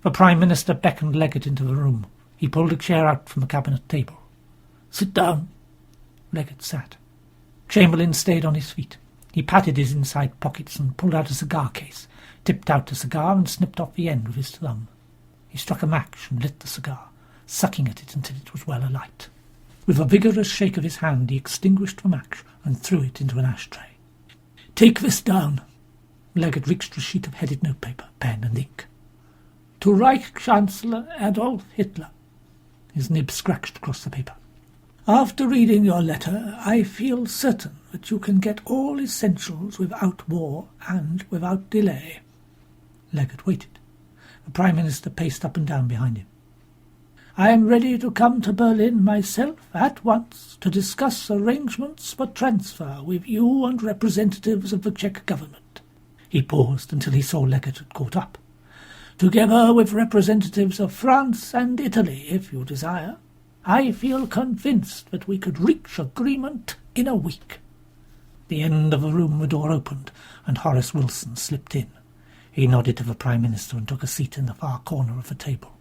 The Prime Minister beckoned Leggett into the room. He pulled a chair out from the cabinet table. "Sit down." Leggett sat. Chamberlain stayed on his feet. He patted his inside pockets and pulled out a cigar case. tipped out a cigar and snipped off the end with his thumb. He struck a match and lit the cigar, sucking at it until it was well alight. With a vigorous shake of his hand, he extinguished the match and threw it into an ashtray. "Take this down." Leggett reached for a sheet of headed notepaper, pen and ink. "To Reich Chancellor Adolf Hitler." His nib scratched across the paper. "After reading your letter, I feel certain that you can get all essentials without war and without delay." Leggett waited. The Prime Minister paced up and down behind him. "I am ready to come to Berlin myself at once to discuss arrangements for transfer with you and representatives of the Czech government." He paused until he saw Leggett had caught up. "Together with representatives of France and Italy, if you desire. I feel convinced that we could reach agreement in a week." At the end of the room the door opened, and Horace Wilson slipped in. He nodded to the Prime Minister and took a seat in the far corner of the table.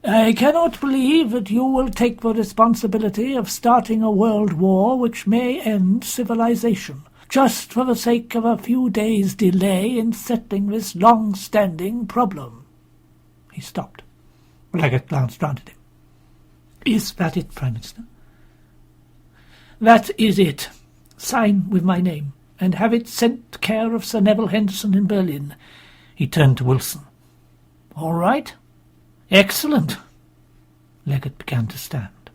"I cannot believe that you will take the responsibility of starting a world war which may end civilization, just for the sake of a few days' delay in settling this long-standing problem." He stopped. Leggett glanced round at him. "Is that it, Prime Minister?" "That is it. Sign with my name, and have it sent to care of Sir Neville Henderson in Berlin." He turned to Wilson. "All right. Excellent." Leggett began to stand.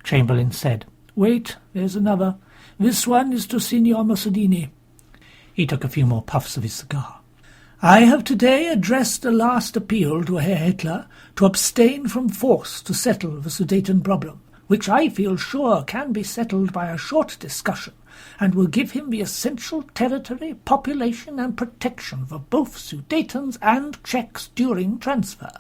Chamberlain said, "Wait, there's another. This one is to Signor Mussolini." He took a few more puffs of his cigar. "I have today addressed a last appeal to Herr Hitler to abstain from force to settle the Sudeten problem, which I feel sure can be settled by a short discussion, and will give him the essential territory, population, and protection for both Sudetans and Czechs during transfer.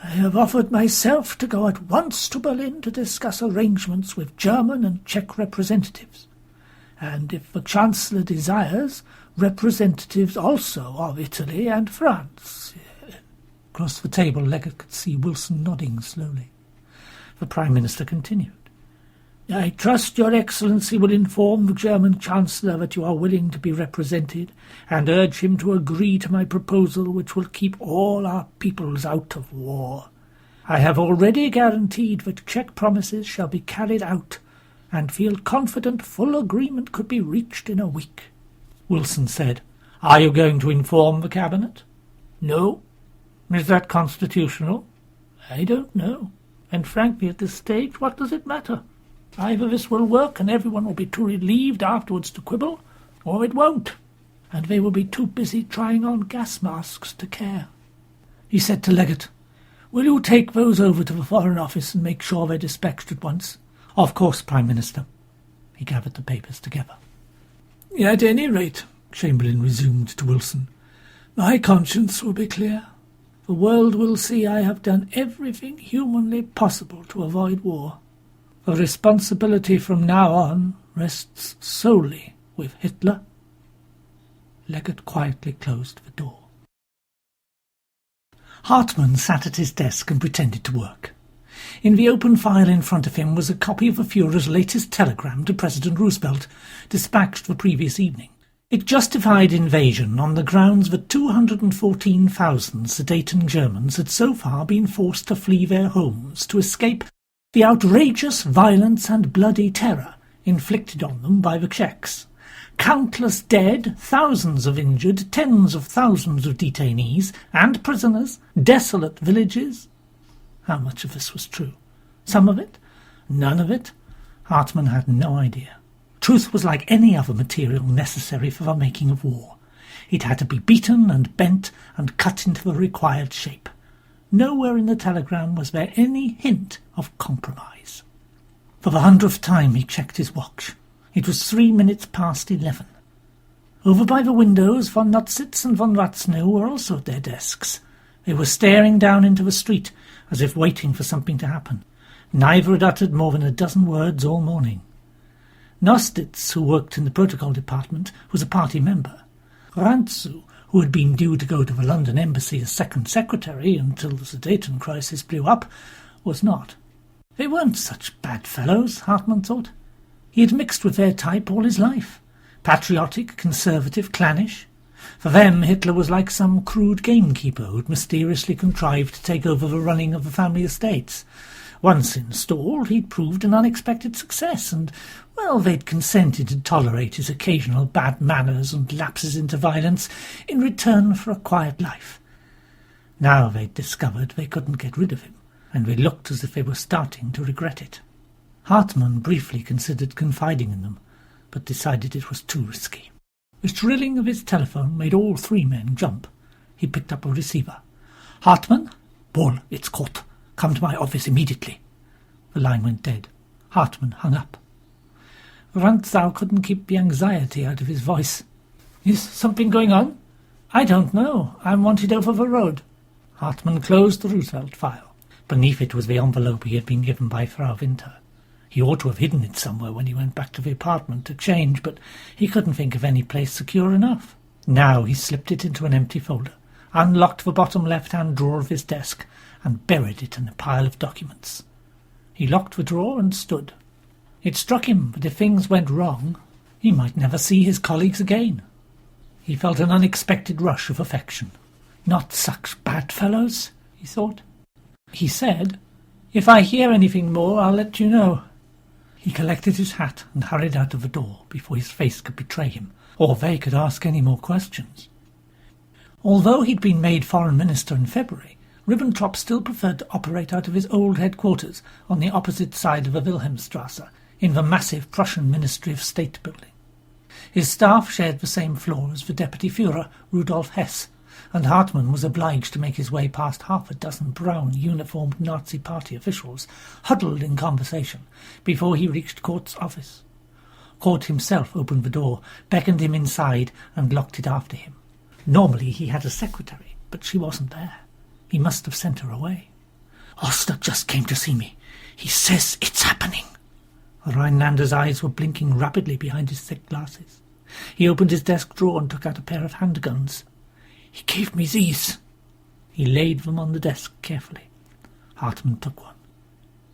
I have offered myself to go at once to Berlin to discuss arrangements with German and Czech representatives, and if the Chancellor desires, representatives also of Italy and France." Across the table, Leggett could see Wilson nodding slowly. The Prime Minister continued. "I trust your Excellency will inform the German Chancellor that you are willing to be represented, and urge him to agree to my proposal, which will keep all our peoples out of war. I have already guaranteed that Czech promises shall be carried out, and feel confident full agreement could be reached in a week." Wilson said, "Are you going to inform the Cabinet?" "No." "Is that constitutional?" "I don't know. And frankly, at this stage, what does it matter? Either this will work and everyone will be too relieved afterwards to quibble, or it won't, and they will be too busy trying on gas masks to care." He said to Leggett, "Will you take those over to the Foreign Office and make sure they're dispatched at once?" "Of course, Prime Minister." He gathered the papers together. "At any rate," Chamberlain resumed to Wilson, "my conscience will be clear. The world will see I have done everything humanly possible to avoid war. The responsibility from now on rests solely with Hitler." Leggett quietly closed the door. Hartmann sat at his desk and pretended to work. In the open file in front of him was a copy of the Führer's latest telegram to President Roosevelt, dispatched the previous evening. It justified invasion on the grounds that 214,000 Sudeten Germans had so far been forced to flee their homes to escape the outrageous violence and bloody terror inflicted on them by the Czechs. Countless dead, thousands of injured, tens of thousands of detainees and prisoners, desolate villages. How much of this was true? Some of it? None of it? Hartmann had no idea. Truth was like any other material necessary for the making of war. It had to be beaten and bent and cut into the required shape. Nowhere in the telegram was there any hint of compromise. For the 100th time he checked his watch. It was 3 minutes past 11. Over by the windows, von Nutzitz and von Ratznow were also at their desks. They were staring down into the street, as if waiting for something to happen. Neither had uttered more than a dozen words all morning. Nostitz, who worked in the protocol department, was a party member. Rantzu, who had been due to go to the London embassy as second secretary until the Sudeten crisis blew up, was not. They weren't such bad fellows, Hartmann thought. He had mixed with their type all his life. Patriotic, conservative, clannish. For them, Hitler was like some crude gamekeeper who'd mysteriously contrived to take over the running of the family estates. Once installed, he'd proved an unexpected success, and, well, they'd consented to tolerate his occasional bad manners and lapses into violence in return for a quiet life. Now they'd discovered they couldn't get rid of him, and they looked as if they were starting to regret it. Hartmann briefly considered confiding in them, but decided it was too risky. The shrilling of his telephone made all three men jump. He picked up a receiver. "Hartmann? Paul, it's Kurt. Come to my office immediately." The line went dead. Hartmann hung up. Rantzau couldn't keep the anxiety out of his voice. "Is something going on?" "I don't know. I'm wanted over the road." Hartmann closed the Roosevelt file. Beneath it was the envelope he had been given by Frau Winter. He ought to have hidden it somewhere when he went back to the apartment to change, but he couldn't think of any place secure enough. Now he slipped it into an empty folder, unlocked the bottom left-hand drawer of his desk, and buried it in a pile of documents. He locked the drawer and stood. It struck him that if things went wrong, he might never see his colleagues again. He felt an unexpected rush of affection. "Not such bad fellows," he thought. He said, "If I hear anything more, I'll let you know." He collected his hat and hurried out of the door before his face could betray him, or they could ask any more questions. Although he'd been made foreign minister in February, Ribbentrop still preferred to operate out of his old headquarters on the opposite side of the Wilhelmstrasse, in the massive Prussian Ministry of State building. His staff shared the same floor as the Deputy Führer, Rudolf Hess, and Hartmann was obliged to make his way past half a dozen brown, uniformed Nazi Party officials, huddled in conversation, before he reached Kurt's office. Kurt himself opened the door, beckoned him inside, and locked it after him. Normally he had a secretary, but she wasn't there. He must have sent her away. "Oster just came to see me. He says it's happening." The Rhinelander's eyes were blinking rapidly behind his thick glasses. He opened his desk drawer and took out a pair of handguns. "He gave me these." He laid them on the desk carefully. Hartmann took one.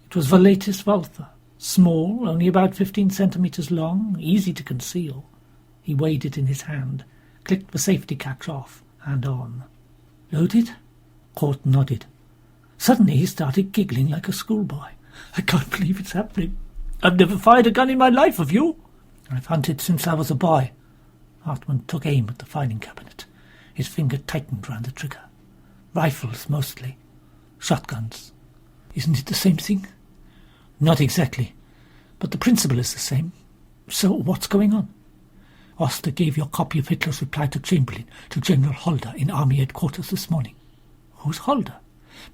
It was the latest Walther, small, only about 15 centimetres long, easy to conceal. He weighed it in his hand, clicked the safety catch off and on. "Loaded?" Kurt nodded. Suddenly he started giggling like a schoolboy. "I can't believe it's happening. I've never fired a gun in my life, have you?" "I've hunted since I was a boy." Hartmann took aim at the filing cabinet. His finger tightened round the trigger. "Rifles, mostly. Shotguns." "Isn't it the same thing?" "Not exactly, but the principle is the same. So what's going on?" "Oster gave you a copy of Hitler's reply to Chamberlain, to General Holder in Army Headquarters this morning." "Who's Holder?"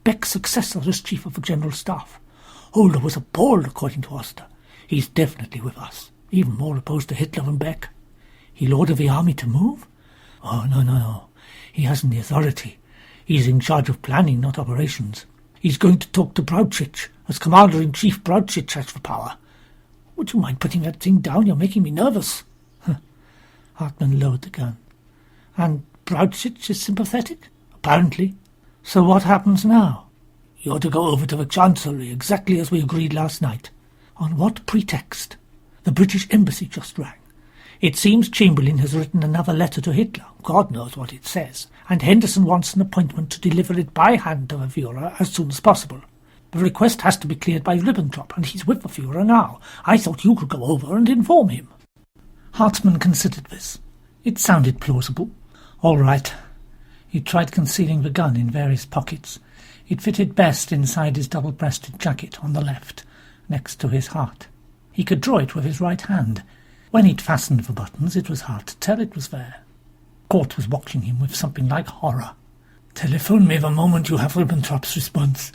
"Beck's successor as Chief of the General Staff. Holder was appalled, according to Oster. He's definitely with us, even more opposed to Hitler than Beck." "He'll order the army to move?" "Oh, no. He hasn't the authority. He's in charge of planning, not operations. He's going to talk to Brauchitsch. As Commander-in-Chief, Brauchitsch has the power." "Would you mind putting that thing down? You're making me nervous." Hartmann lowered the gun. "And Brauchitsch is sympathetic?" "Apparently." "So what happens now?" "You're to go over to the Chancellery, exactly as we agreed last night." "On what pretext?" "The British Embassy just rang. It seems Chamberlain has written another letter to Hitler. God knows what it says. And Henderson wants an appointment to deliver it by hand to the Führer as soon as possible. The request has to be cleared by Ribbentrop, and he's with the Führer now. I thought you could go over and inform him." Hartmann considered this. It sounded plausible. All right. He tried concealing the gun in various pockets. It fitted best inside his double-breasted jacket on the left, next to his heart. He could draw it with his right hand. When he'd fastened the buttons, it was hard to tell it was there. Kurt was watching him with something like horror. "Telephone me the moment you have Ribbentrop's response.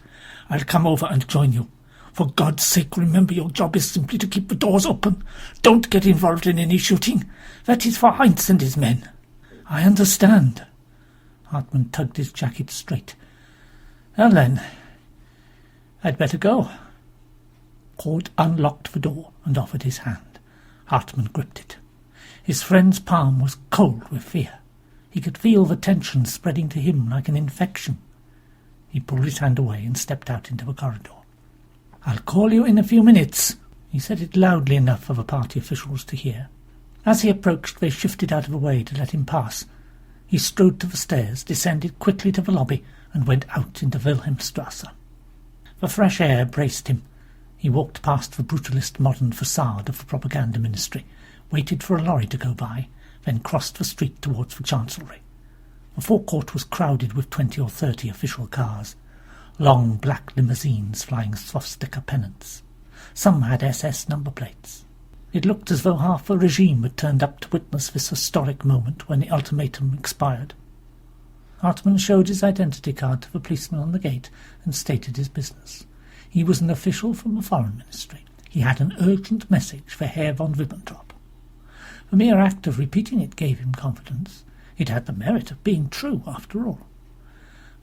I'll come over and join you. For God's sake, remember your job is simply to keep the doors open. Don't get involved in any shooting. That is for Heinz and his men." "I understand." Hartmann tugged his jacket straight. "Well then, I'd better go." Kurt unlocked the door and offered his hand. Hartmann gripped it. His friend's palm was cold with fear. He could feel the tension spreading to him like an infection. He pulled his hand away and stepped out into the corridor. "I'll call you in a few minutes." He said it loudly enough for the party officials to hear. As he approached, they shifted out of the way to let him pass, He strode to the stairs, descended quickly to the lobby, and went out into Wilhelmstrasse. The fresh air braced him. He walked past the brutalist modern facade of the propaganda ministry, waited for a lorry to go by, then crossed the street towards the Chancellery. The forecourt was crowded with 20 or 30 official cars, long black limousines flying swastika pennants. Some had SS number plates. It looked as though half the regime had turned up to witness this historic moment when the ultimatum expired. Hartmann showed his identity card to the policeman on the gate and stated his business. He was an official from the Foreign Ministry. He had an urgent message for Herr von Ribbentrop. The mere act of repeating it gave him confidence. It had the merit of being true, after all.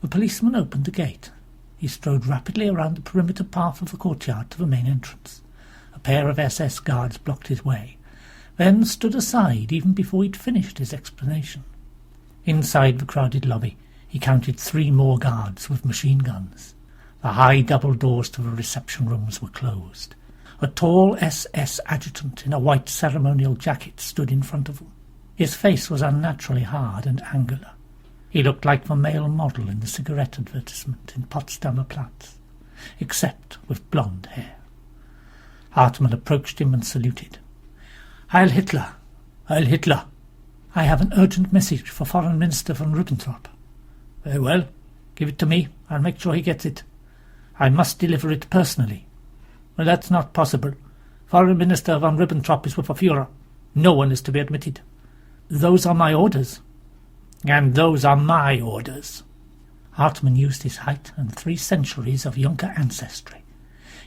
The policeman opened the gate. He strode rapidly around the perimeter path of the courtyard to the main entrance. A pair of SS guards blocked his way, then stood aside even before he'd finished his explanation. Inside the crowded lobby, he counted 3 more guards with machine guns. The high double doors to the reception rooms were closed. A tall SS adjutant in a white ceremonial jacket stood in front of them. His face was unnaturally hard and angular. He looked like the male model in the cigarette advertisement in Potsdamer Platz, except with blonde hair. Hartmann approached him and saluted. "Heil Hitler! Heil Hitler! I have an urgent message for Foreign Minister von Ribbentrop." "Very well. Give it to me. I'll make sure he gets it. I must deliver it personally." "Well, that's not possible. Foreign Minister von Ribbentrop is with the Führer. No one is to be admitted." "Those are my orders." "And those are my orders." Hartmann used his height and 3 centuries of Junker ancestry.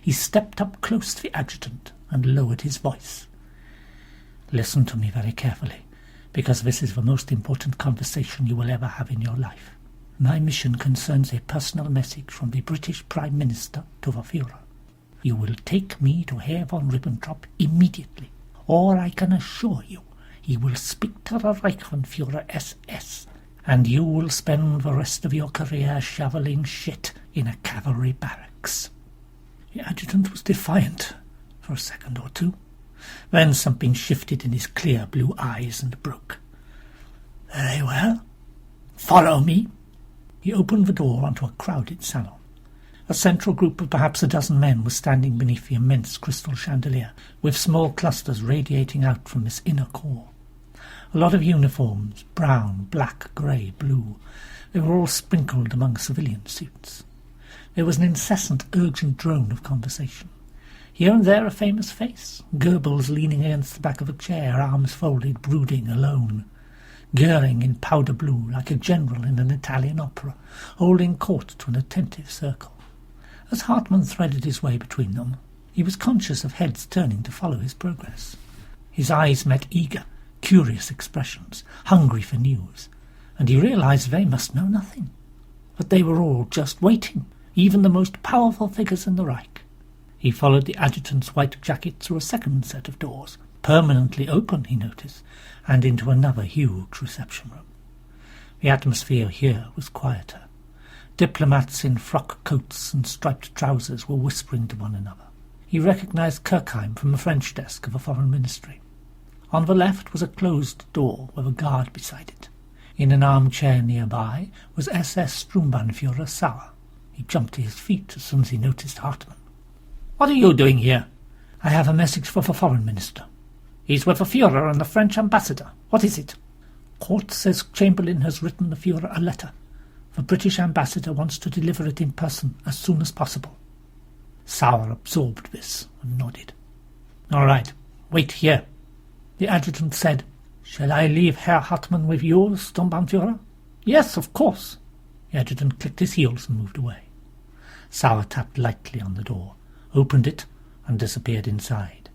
He stepped up close to the adjutant and lowered his voice. "Listen to me very carefully, because this is the most important conversation you will ever have in your life. My mission concerns a personal message from the British Prime Minister to the Führer. You will take me to Herr von Ribbentrop immediately, or I can assure you he will speak to the Reichsführer SS, and you will spend the rest of your career shoveling shit in a cavalry barracks." The adjutant was defiant for a second or two. Then something shifted in his clear blue eyes and broke. "Very well. Follow me." He opened the door onto a crowded salon. A central group of perhaps a dozen men was standing beneath the immense crystal chandelier, with small clusters radiating out from this inner core. A lot of uniforms, brown, black, grey, blue. They were all sprinkled among civilian suits. There was an incessant, urgent drone of conversation. Here and there a famous face, Goebbels leaning against the back of a chair, arms folded, brooding, alone. Goering in powder blue, like a general in an Italian opera, holding court to an attentive circle. As Hartmann threaded his way between them, he was conscious of heads turning to follow his progress. His eyes met eager, curious expressions, hungry for news, and he realized they must know nothing. But they were all just waiting, even the most powerful figures in the Reich. He followed the adjutant's white jacket through a second set of doors, permanently open, he noticed, and into another huge reception room. The atmosphere here was quieter. Diplomats in frock coats and striped trousers were whispering to one another. He recognized Kirchheim from the French desk of the Foreign Ministry. On the left was a closed door with a guard beside it. In an armchair nearby was SS Sturmbannführer Sauer. He jumped to his feet as soon as he noticed Hartmann. "What are you doing here?" "I have a message for the Foreign Minister." "He's with the Führer and the French ambassador. What is it?" "Court says Chamberlain has written the Führer a letter. The British ambassador wants to deliver it in person as soon as possible." Sauer absorbed this and nodded. "All right, wait here." The adjutant said, "Shall I leave Herr Hartmann with you, Sturmbannführer?" "Yes, of course." The adjutant clicked his heels and moved away. Sauer tapped lightly on the door, opened it, and disappeared inside.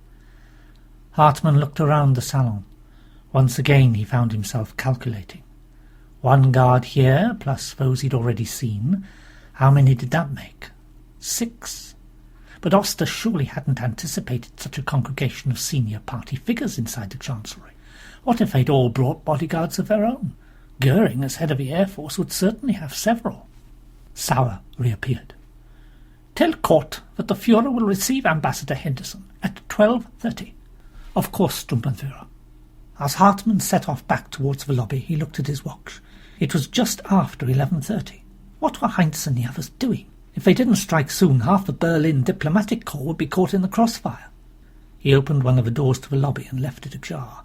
Hartmann looked around the salon. Once again he found himself calculating. 1 guard here, plus those he'd already seen. How many did that make? 6. But Oster surely hadn't anticipated such a congregation of senior party figures inside the Chancellery. What if they'd all brought bodyguards of their own? Goering, as head of the Air Force, would certainly have several. Sauer reappeared. "Tell Court that the Führer will receive Ambassador Henderson at 12:30. "Of course, Sturmbannführer." As Hartmann set off back towards the lobby, he looked at his watch. It was just after 11:30. What were Heinz and the others doing? If they didn't strike soon, half the Berlin diplomatic corps would be caught in the crossfire. He opened one of the doors to the lobby and left it ajar.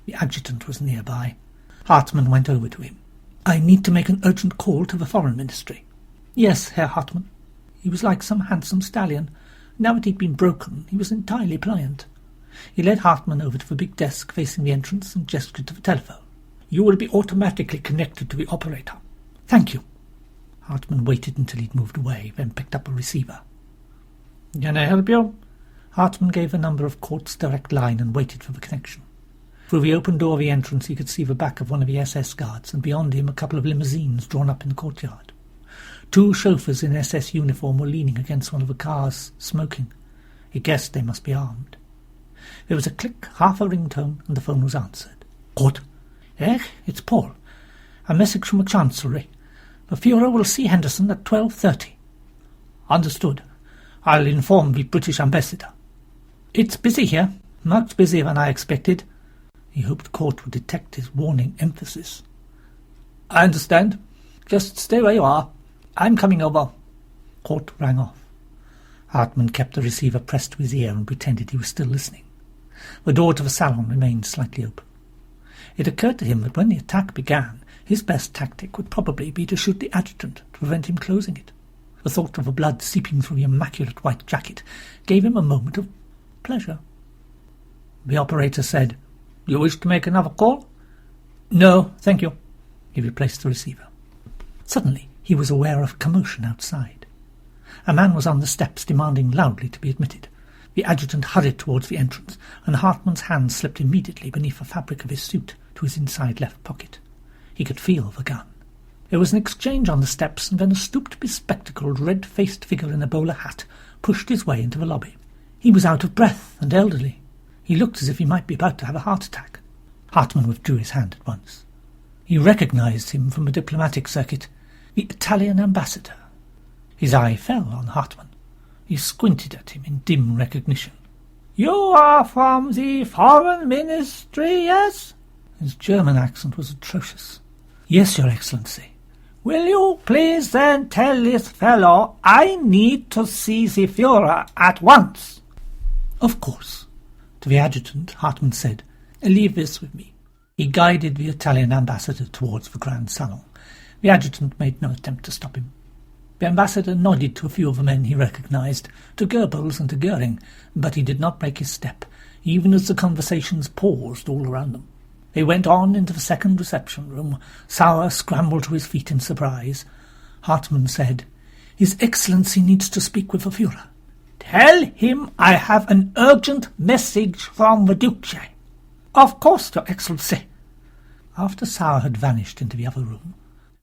The adjutant was nearby. Hartmann went over to him. "I need to make an urgent call to the Foreign Ministry." "Yes, Herr Hartmann." He was like some handsome stallion. Now that he'd been broken, he was entirely pliant. He led Hartmann over to the big desk facing the entrance and gestured to the telephone. "You will be automatically connected to the operator." "Thank you." Hartmann waited until he'd moved away, then picked up a receiver. "Can I help you?" Hartmann gave the number of Court's direct line and waited for the connection. Through the open door of the entrance he could see the back of one of the SS guards, and beyond him a couple of limousines drawn up in the courtyard. 2 chauffeurs in SS uniform were leaning against one of the cars, smoking. He guessed they must be armed. There was a click, half a ringtone, and the phone was answered. "Court?" It's Paul. A message from the Chancellery. The Führer will see Henderson at 12:30. "Understood. I'll inform the British ambassador." "It's busy here, much busier than I expected." He hoped Court would detect his warning emphasis. "I understand. Just stay where you are. I'm coming over." Court rang off. Hartmann kept the receiver pressed to his ear and pretended he was still listening. The door to the salon remained slightly open. It occurred to him that when the attack began, his best tactic would probably be to shoot the adjutant to prevent him closing it. The thought of the blood seeping through the immaculate white jacket gave him a moment of pleasure. The operator said, "You wish to make another call?" "No, thank you." He replaced the receiver. Suddenly he was aware of commotion outside. A man was on the steps demanding loudly to be admitted. The adjutant hurried towards the entrance, and Hartmann's hand slipped immediately beneath the fabric of his suit to his inside left pocket. He could feel the gun. There was an exchange on the steps, and then a stooped, bespectacled, red-faced figure in a bowler hat pushed his way into the lobby. He was out of breath and elderly. He looked as if he might be about to have a heart attack. Hartmann withdrew his hand at once. He recognized him from the diplomatic circuit, the Italian ambassador. His eye fell on Hartmann. He squinted at him in dim recognition. "You are from the Foreign Ministry, yes?" His German accent was atrocious. "Yes, Your Excellency." "Will you please then tell this fellow I need to see the Führer at once?" "Of course." To the adjutant, Hartmann said, "Leave this with me." He guided the Italian ambassador towards the Grand Salon. The adjutant made no attempt to stop him. The ambassador nodded to a few of the men he recognized, to Goebbels and to Goering, but he did not break his step, even as the conversations paused all around them. They went on into the second reception room. Sauer scrambled to his feet in surprise. Hartmann said, "His Excellency needs to speak with the Führer." "Tell him I have an urgent message from the Duce." "Of course, Your Excellency." After Sauer had vanished into the other room,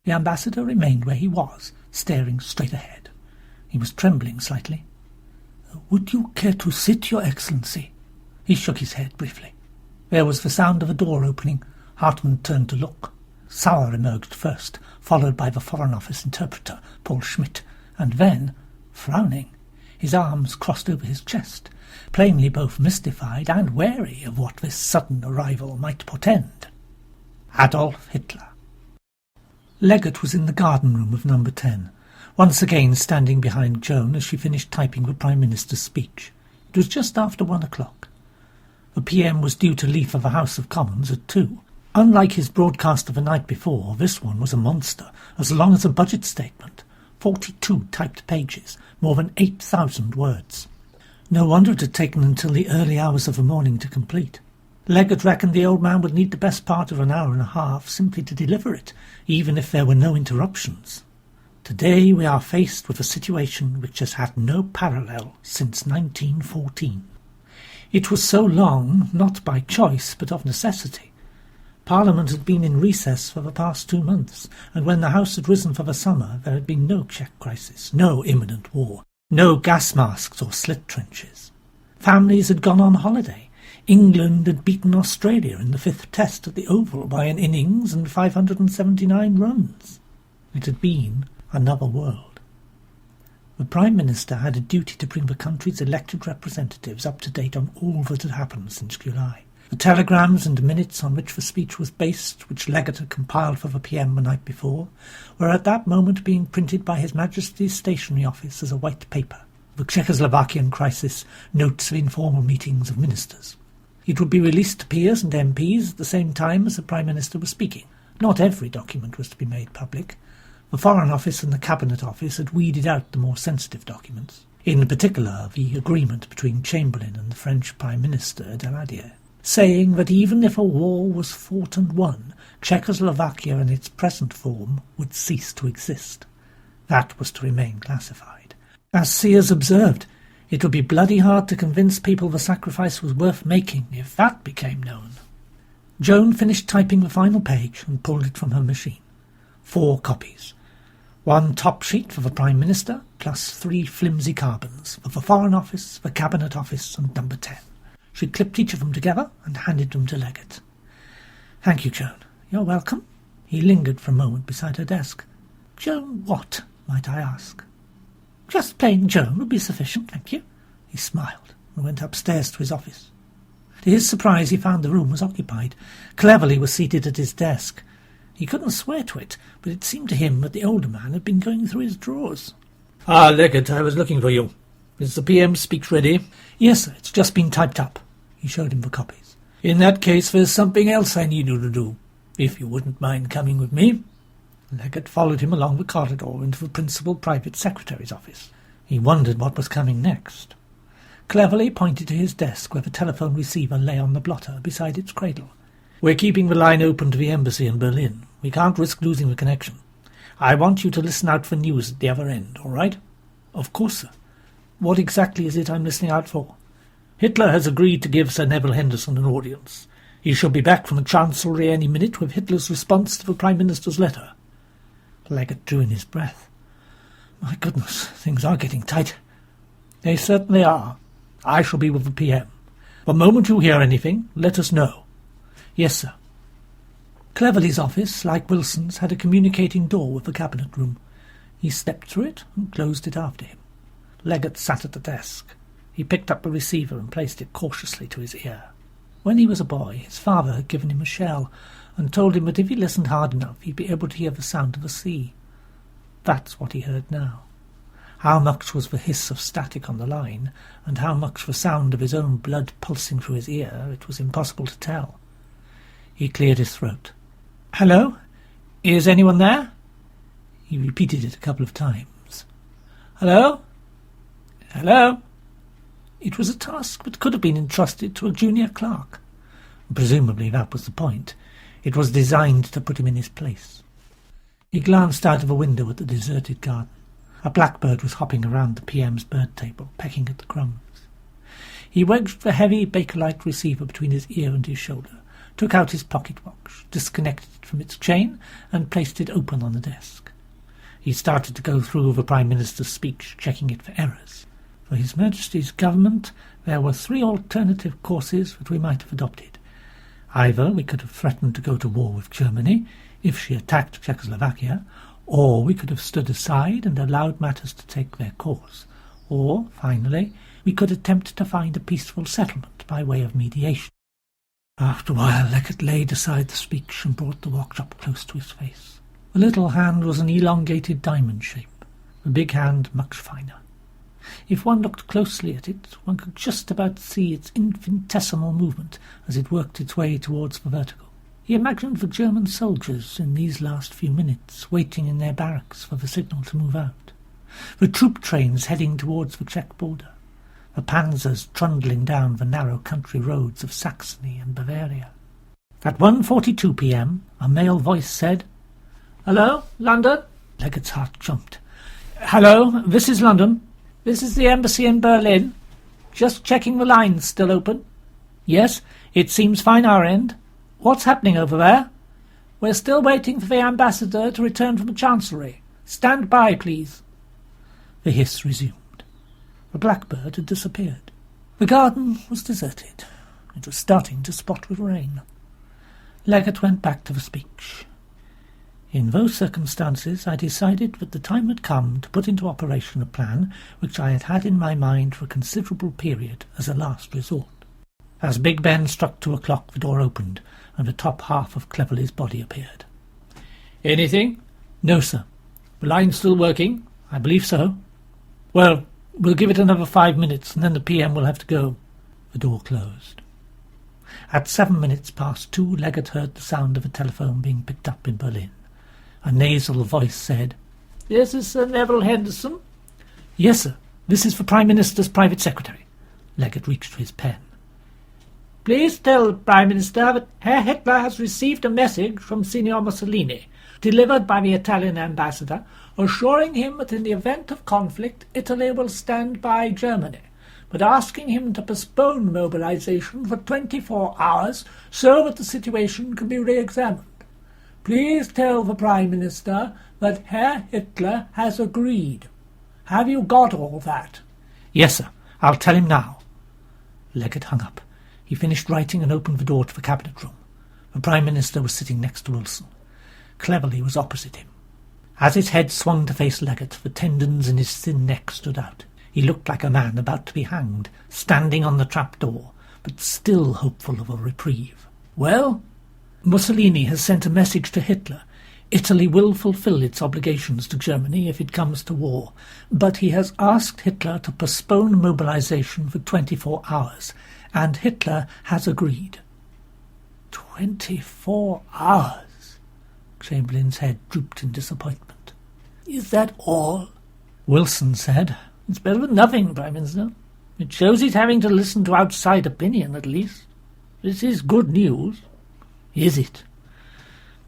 the ambassador remained where he was, staring straight ahead. He was trembling slightly. "Would you care to sit, Your Excellency?" He shook his head briefly. There was the sound of a door opening. Hartmann turned to look. Sauer emerged first, followed by the Foreign Office interpreter, Paul Schmidt, and then, frowning, his arms crossed over his chest, plainly both mystified and wary of what this sudden arrival might portend. Adolf Hitler. Leggett was in the garden room of number 10, once again standing behind Joan as she finished typing the Prime Minister's speech. It was just after 1 o'clock. The PM was due to leave for the House of Commons at 2. Unlike his broadcast of the night before, this one was a monster, as long as a budget statement. 42 typed pages, more than 8,000 words. No wonder it had taken until the early hours of the morning to complete. Leggett reckoned the old man would need the best part of an hour and a half simply to deliver it, even if there were no interruptions. Today we are faced with a situation which has had no parallel since 1914. It was so long, not by choice, but of necessity. Parliament had been in recess for the past 2 months, and when the House had risen for the summer, there had been no Czech crisis, no imminent war, no gas masks or slit trenches. Families had gone on holiday. England had beaten Australia in the 5th Test at the Oval by an innings and 579 runs. It had been another world. The Prime Minister had a duty to bring the country's elected representatives up to date on all that had happened since July. The telegrams and minutes on which the speech was based, which Leggatt had compiled for the PM the night before, were at that moment being printed by His Majesty's Stationery Office as a white paper. The Czechoslovakian crisis, notes of informal meetings of ministers. It would be released to peers and MPs at the same time as the Prime Minister was speaking. Not every document was to be made public. The Foreign Office and the Cabinet Office had weeded out the more sensitive documents, in particular the agreement between Chamberlain and the French Prime Minister Daladier, saying that even if a war was fought and won, Czechoslovakia in its present form would cease to exist. That was to remain classified. As Sears observed, it would be bloody hard to convince people the sacrifice was worth making if that became known. Joan finished typing the final page and pulled it from her machine. 4 copies. 1 top sheet for the Prime Minister, plus 3 flimsy carbons for the Foreign Office, the Cabinet Office, and number 10. She clipped each of them together and handed them to Leggatt. "Thank you, Joan. You're welcome." He lingered for a moment beside her desk. "Joan what, might I ask?" "Just plain Joan would be sufficient, thank you." He smiled and went upstairs to his office. To his surprise, he found the room was occupied. Cleverly was seated at his desk. He couldn't swear to it, but it seemed to him that the older man had been going through his drawers. "Ah, Leggatt, I was looking for you. Is the PM speech ready?" "Yes, sir, it's just been typed up." He showed him the copies. "In that case, there's something else I need you to do, if you wouldn't mind coming with me." Leggatt followed him along the corridor into the principal private secretary's office. He wondered what was coming next. Cleverly pointed to his desk where the telephone receiver lay on the blotter beside its cradle. "We're keeping the line open to the embassy in Berlin. We can't risk losing the connection. I want you to listen out for news at the other end, all right?" "Of course, sir. What exactly is it I'm listening out for?" "Hitler has agreed to give Sir Neville Henderson an audience. He shall be back from the Chancellery any minute with Hitler's response to the Prime Minister's letter." Leggatt drew in his breath. "My goodness, things are getting tight." "They certainly are. I shall be with the PM. The moment you hear anything, let us know." "Yes, sir." Cleverly's office, like Wilson's, had a communicating door with the cabinet room. He stepped through it and closed it after him. Leggatt sat at the desk. He picked up the receiver and placed it cautiously to his ear. When he was a boy, his father had given him a shell and told him that if he listened hard enough he'd be able to hear the sound of the sea. That's what he heard now. How much was the hiss of static on the line, and how much the sound of his own blood pulsing through his ear, it was impossible to tell. He cleared his throat. "Hello? Is anyone there?" He repeated it a couple of times. "Hello? Hello?" It was a task that could have been entrusted to a junior clerk. Presumably that was the point. It was designed to put him in his place. He glanced out of a window at the deserted garden. A blackbird was hopping around the PM's bird table, pecking at the crumbs. He wedged the heavy Bakelite receiver between his ear and his shoulder, took out his pocket watch, disconnected it from its chain, and placed it open on the desk. He started to go through the Prime Minister's speech, checking it for errors. For His Majesty's government, there were 3 alternative courses that we might have adopted. Either we could have threatened to go to war with Germany if she attacked Czechoslovakia, or we could have stood aside and allowed matters to take their course, or, finally, we could attempt to find a peaceful settlement by way of mediation. After a while, Leggatt laid aside the speech and brought the watch up close to his face. The little hand was an elongated diamond shape, the big hand much finer. If one looked closely at it, one could just about see its infinitesimal movement as it worked its way towards the vertical. He imagined the German soldiers in these last few minutes waiting in their barracks for the signal to move out, the troop trains heading towards the Czech border, the panzers trundling down the narrow country roads of Saxony and Bavaria. At 1:42 p.m. a male voice said, "Hello, London?" Leggatt's heart jumped. "Hello, this is London. This is the embassy in Berlin. Just checking the line's still open. Yes, it seems fine our end. What's happening over there? We're still waiting for the ambassador to return from the Chancellery. Stand by, please." The hiss resumed. The blackbird had disappeared. The garden was deserted. It was starting to spot with rain. Leggatt went back to the speech. In those circumstances, I decided that the time had come to put into operation a plan which I had had in my mind for a considerable period as a last resort. As Big Ben struck 2 o'clock, the door opened, and the top half of Cleverley's body appeared. "Anything?" "No, sir." "The line's still working?" "I believe so." "Well, we'll give it another 5 minutes, and then the PM will have to go." The door closed. At 7 minutes past 2, Leggett heard the sound of a telephone being picked up in Berlin. A nasal voice said, "This is Sir Neville Henderson." "Yes, sir. This is the Prime Minister's private secretary." Leggett reached for his pen. "Please tell the Prime Minister that Herr Hitler has received a message from Signor Mussolini, delivered by the Italian ambassador, assuring him that in the event of conflict Italy will stand by Germany, but asking him to postpone mobilization for 24 hours so that the situation can be re-examined. Please tell the Prime Minister that Herr Hitler has agreed. Have you got all that?" "Yes, sir. I'll tell him now." Leggett hung up. He finished writing and opened the door to the cabinet room. The Prime Minister was sitting next to Wilson. Cleverley was opposite him. As his head swung to face Leggett, the tendons in his thin neck stood out. He looked like a man about to be hanged, standing on the trap-door, but still hopeful of a reprieve. "Well?" "Mussolini has sent a message to Hitler. Italy will fulfill its obligations to Germany if it comes to war, but he has asked Hitler to postpone mobilization for 24 hours, and Hitler has agreed." 24 hours? Chamberlain's head drooped in disappointment. "Is that all?" Wilson said, "It's better than nothing, Prime Minister. It shows he's having to listen to outside opinion, at least. This is good news." "Is it?"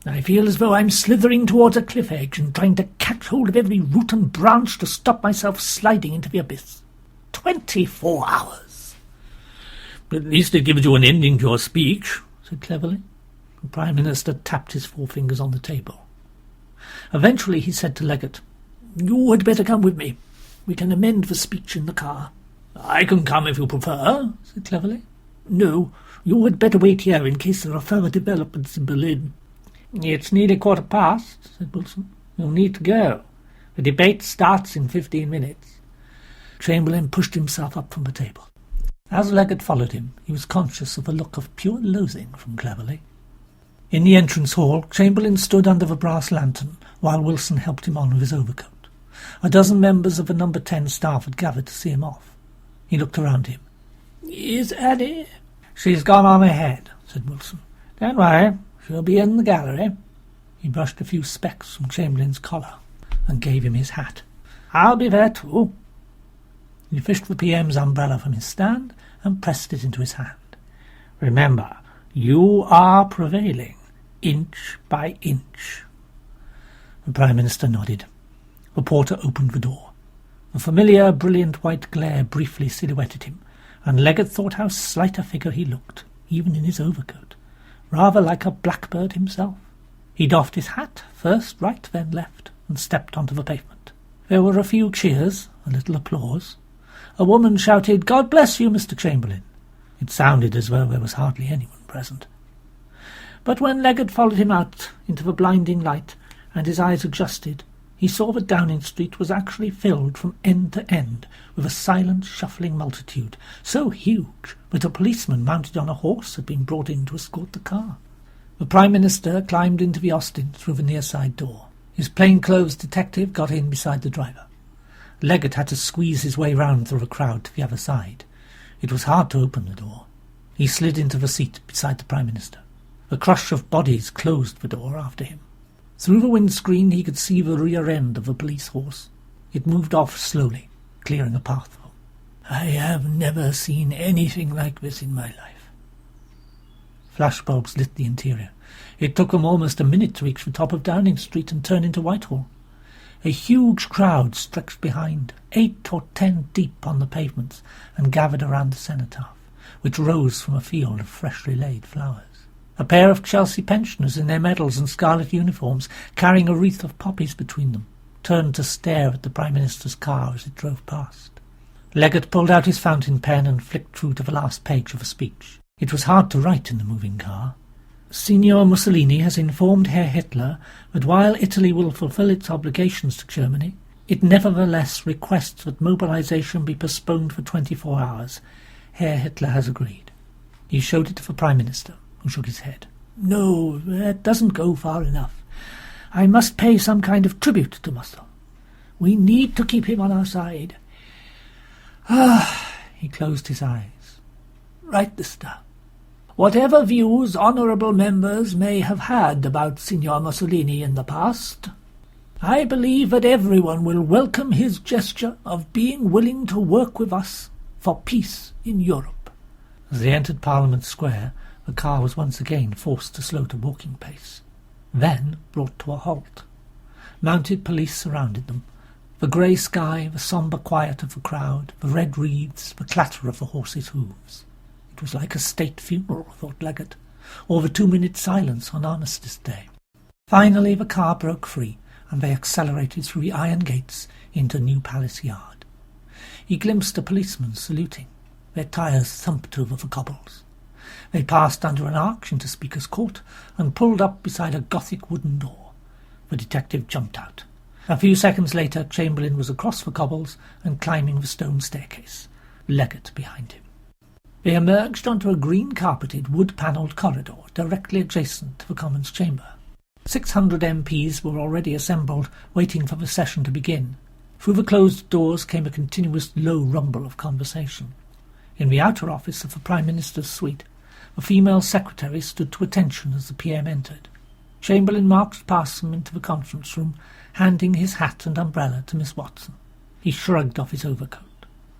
"I feel as though I'm slithering towards a cliff edge and trying to catch hold of every root and branch to stop myself sliding into the abyss. 24 hours! "At least it gives you an ending to your speech," said Cleverley. The Prime Minister tapped his forefingers on the table. Eventually he said to Leggett, "You had better come with me. We can amend the speech in the car." "I can come if you prefer," said Cleverley. "No, you had better wait here in case there are further developments in Berlin." "It's nearly 1:15, said Wilson. "You'll need to go. The debate starts in 15 minutes. Chamberlain pushed himself up from the table. As Leggett followed him, he was conscious of a look of pure loathing from Cleverley. In the entrance hall, Chamberlain stood under the brass lantern while Wilson helped him on with his overcoat. A dozen members of the No. 10 staff had gathered to see him off. He looked around him. "Is Annie?" "She's gone on ahead," said Wilson. "Don't worry. She'll be in the gallery." He brushed a few specks from Chamberlain's collar and gave him his hat. "I'll be there too." He fished the PM's umbrella from his stand and pressed it into his hand. "Remember, you are prevailing, inch by inch." The Prime Minister nodded. The porter opened the door. The familiar brilliant white glare briefly silhouetted him, and Leggett thought how slight a figure he looked, even in his overcoat. Rather like a blackbird himself. He doffed his hat, first right, then left, and stepped onto the pavement. There were a few cheers, a little applause. A woman shouted, "God bless you, Mr. Chamberlain." It sounded as though there was hardly anyone present. But when Leggett followed him out into the blinding light, and his eyes adjusted, he saw that Downing Street was actually filled from end to end with a silent, shuffling multitude, so huge that a policeman mounted on a horse had been brought in to escort the car. The Prime Minister climbed into the Austin through the near side door. His plainclothes detective got in beside the driver. Leggett had to squeeze his way round through the crowd to the other side. It was hard to open the door. He slid into the seat beside the Prime Minister. The crush of bodies closed the door after him. Through the windscreen he could see the rear end of a police horse. It moved off slowly, clearing a path for him. "I have never seen anything like this in my life." Flashbulbs lit the interior. It took them almost a minute to reach the top of Downing Street and turn into Whitehall. A huge crowd stretched behind, 8 or 10 deep on the pavements, and gathered around the cenotaph, which rose from a field of freshly laid flowers. A pair of Chelsea pensioners in their medals and scarlet uniforms, carrying a wreath of poppies between them, turned to stare at the Prime Minister's car as it drove past. Leggett pulled out his fountain pen and flicked through to the last page of a speech. It was hard to write in the moving car. "Signor Mussolini has informed Herr Hitler that while Italy will fulfill its obligations to Germany, it nevertheless requests that mobilization be postponed for 24 hours. Herr Hitler has agreed." He showed it to the Prime Minister, who shook his head. "No, that doesn't go far enough. I must pay some kind of tribute to Muscle. We need to keep him on our side." He closed his eyes. "Write this down. Whatever views honourable members may have had about Signor Mussolini in the past, I believe that everyone will welcome his gesture of being willing to work with us for peace in Europe." As they entered Parliament Square, the car was once again forced to slow to walking pace, then brought to a halt. Mounted police surrounded them. The grey sky, the sombre quiet of the crowd, the red wreaths, the clatter of the horses' hooves. It was like a state funeral, thought Leggett, or the 2-minute silence on Armistice Day. Finally the car broke free, and they accelerated through the iron gates into New Palace Yard. He glimpsed a policeman saluting. Their tyres thumped over the cobbles. They passed under an arch into Speaker's Court and pulled up beside a Gothic wooden door. The detective jumped out. A few seconds later Chamberlain was across the cobbles and climbing the stone staircase, Leggett behind him. They emerged onto a green-carpeted, wood-panelled corridor directly adjacent to the Commons' chamber. 600 MPs were already assembled, waiting for the session to begin. Through the closed doors came a continuous low rumble of conversation. In the outer office of the Prime Minister's suite, a female secretary stood to attention as the PM entered. Chamberlain marched past them into the conference room, handing his hat and umbrella to Miss Watson. He shrugged off his overcoat.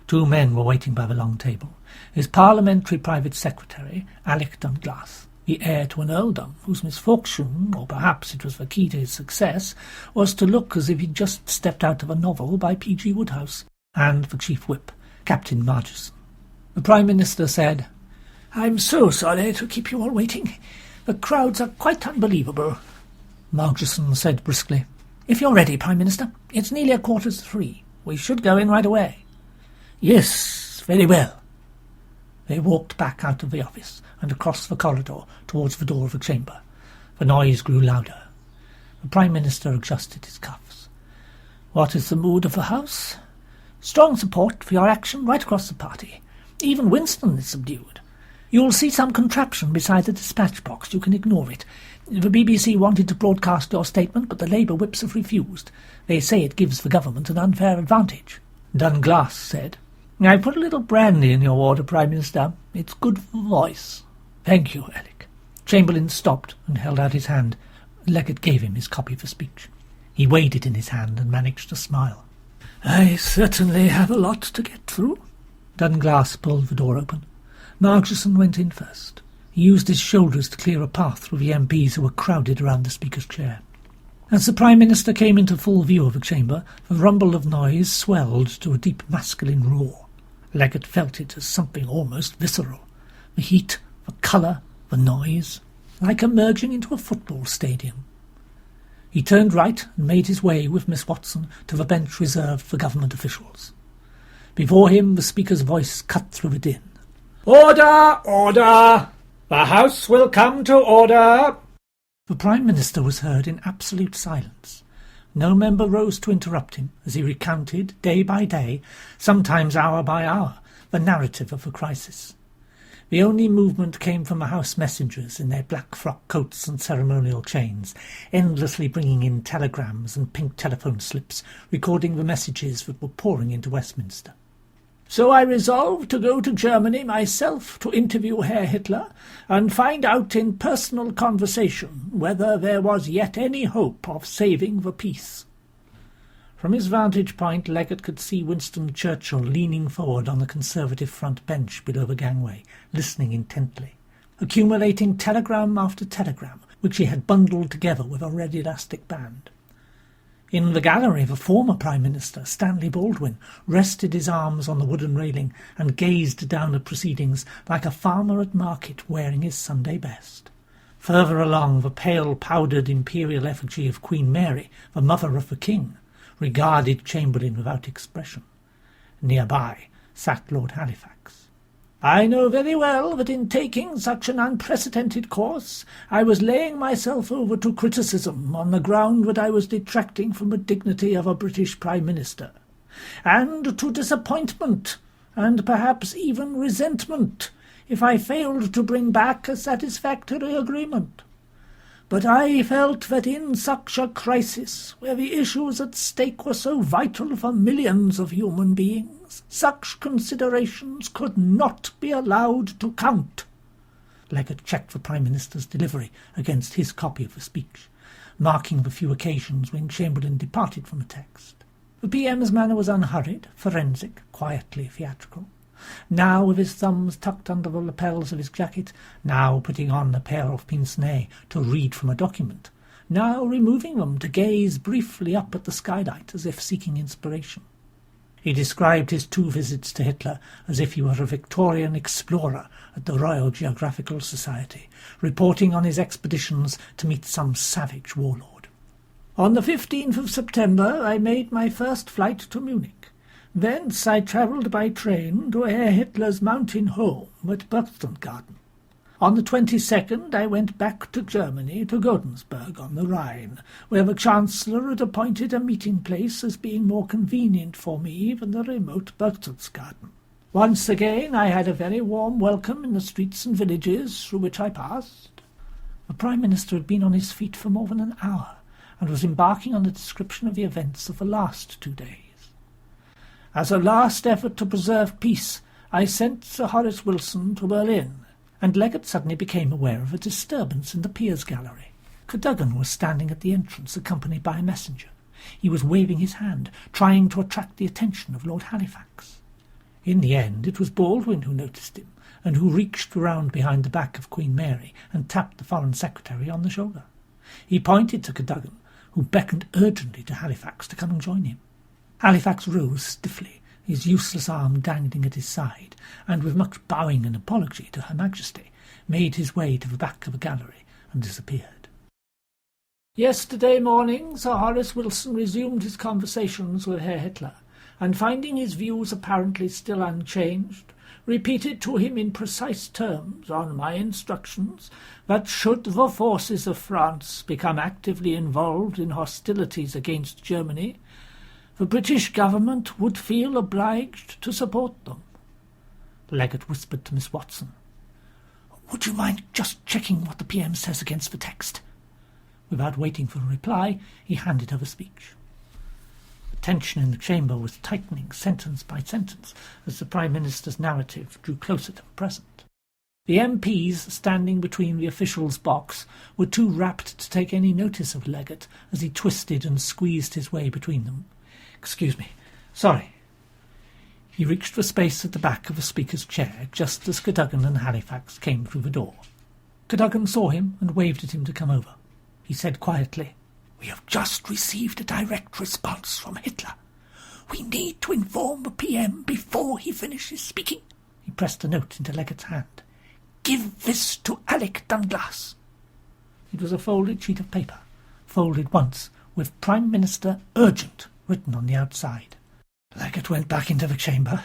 2 men were waiting by the long table. His parliamentary private secretary, Alec Dunglass, the heir to an earldom whose misfortune, or perhaps it was the key to his success, was to look as if he'd just stepped out of a novel by P.G. Wodehouse, and the chief whip, Captain Margeson. The Prime Minister said, "I'm so sorry to keep you all waiting. The crowds are quite unbelievable." Margeson said briskly, "If you're ready, Prime Minister, it's nearly 3:15. We should go in right away." "Yes, very well." They walked back out of the office and across the corridor towards the door of the chamber. The noise grew louder. The Prime Minister adjusted his cuffs. "What is the mood of the House?" "Strong support for your action right across the party. Even Winston is subdued. You'll see some contraption beside the dispatch box. You can ignore it. The BBC wanted to broadcast your statement, but the Labour whips have refused. They say it gives the government an unfair advantage." Dunglass said, "I put a little brandy in your water, Prime Minister. It's good for the voice." "Thank you, Alec." Chamberlain stopped and held out his hand. Leggett gave him his copy of the speech. He weighed it in his hand and managed to smile. "I certainly have a lot to get through." Dunglass pulled the door open. Margeson went in first. He used his shoulders to clear a path through the MPs who were crowded around the Speaker's chair. As the Prime Minister came into full view of the chamber, the rumble of noise swelled to a deep masculine roar. Leggett felt it as something almost visceral. The heat, the colour, the noise, like emerging into a football stadium. He turned right and made his way with Miss Watson to the bench reserved for government officials. Before him the Speaker's voice cut through the din. "Order! Order! The House will come to order!" The Prime Minister was heard in absolute silence. No member rose to interrupt him as he recounted, day by day, sometimes hour by hour, the narrative of the crisis. The only movement came from the House messengers in their black frock coats and ceremonial chains, endlessly bringing in telegrams and pink telephone slips, recording the messages that were pouring into Westminster. "So I resolved to go to Germany myself to interview Herr Hitler and find out in personal conversation whether there was yet any hope of saving the peace." From his vantage point, Leggett could see Winston Churchill leaning forward on the Conservative front bench below the gangway, listening intently, accumulating telegram after telegram, which he had bundled together with a red elastic band. In the gallery, the former Prime Minister, Stanley Baldwin, rested his arms on the wooden railing and gazed down at proceedings like a farmer at market wearing his Sunday best. Further along, the pale, powdered imperial effigy of Queen Mary, the mother of the King, regarded Chamberlain without expression. Nearby sat Lord Halifax. "I know very well that in taking such an unprecedented course I was laying myself over to criticism on the ground that I was detracting from the dignity of a British Prime Minister, and to disappointment, and perhaps even resentment, if I failed to bring back a satisfactory agreement. But I felt that in such a crisis, where the issues at stake were so vital for millions of human beings, such considerations could not be allowed to count. Leggatt checked the Prime Minister's delivery against his copy of the speech, marking the few occasions when Chamberlain departed from the text. The PM's manner was unhurried, forensic, quietly theatrical. Now with his thumbs tucked under the lapels of his jacket, now putting on a pair of pince-nez to read from a document, now removing them to gaze briefly up at the skylight as if seeking inspiration. He described his 2 visits to Hitler as if he were a Victorian explorer at the Royal Geographical Society, reporting on his expeditions to meet some savage warlord. On the 15th of September I made my first flight to Munich. Thence I travelled by train to Herr Hitler's mountain home at Berchtesgaden. On the 22nd I went back to Germany, to Godensberg on the Rhine, where the Chancellor had appointed a meeting place as being more convenient for me than the remote Berchtesgaden. Once again I had a very warm welcome in the streets and villages through which I passed. The Prime Minister had been on his feet for more than an hour, and was embarking on the description of the events of the last 2 days. As a last effort to preserve peace, I sent Sir Horace Wilson to Berlin, and Leggatt suddenly became aware of a disturbance in the Peers' Gallery. Cadogan was standing at the entrance, accompanied by a messenger. He was waving his hand, trying to attract the attention of Lord Halifax. In the end it was Baldwin who noticed him, and who reached round behind the back of Queen Mary and tapped the Foreign Secretary on the shoulder. He pointed to Cadogan, who beckoned urgently to Halifax to come and join him. Halifax rose stiffly, his useless arm dangling at his side, and with much bowing and apology to Her Majesty, made his way to the back of the gallery and disappeared. Yesterday morning Sir Horace Wilson resumed his conversations with Herr Hitler, and finding his views apparently still unchanged, repeated to him in precise terms, on my instructions, that should the forces of France become actively involved in hostilities against Germany, the British government would feel obliged to support them. Leggatt whispered to Miss Watson, "Would you mind just checking what the PM says against the text?" Without waiting for a reply, he handed her the speech. The tension in the chamber was tightening sentence by sentence as the Prime Minister's narrative drew closer to the present. The MPs standing between the official's box were too rapt to take any notice of Leggatt as he twisted and squeezed his way between them. "Excuse me. Sorry." He reached for space at the back of the Speaker's chair just as Cadogan and Halifax came through the door. Cadogan saw him and waved at him to come over. He said quietly, "We have just received a direct response from Hitler. We need to inform the PM before he finishes speaking." He pressed a note into Leggatt's hand. "Give this to Alec Dunglass." It was a folded sheet of paper, folded once, with Prime Minister Urgent written on the outside. Leggatt went back into the chamber.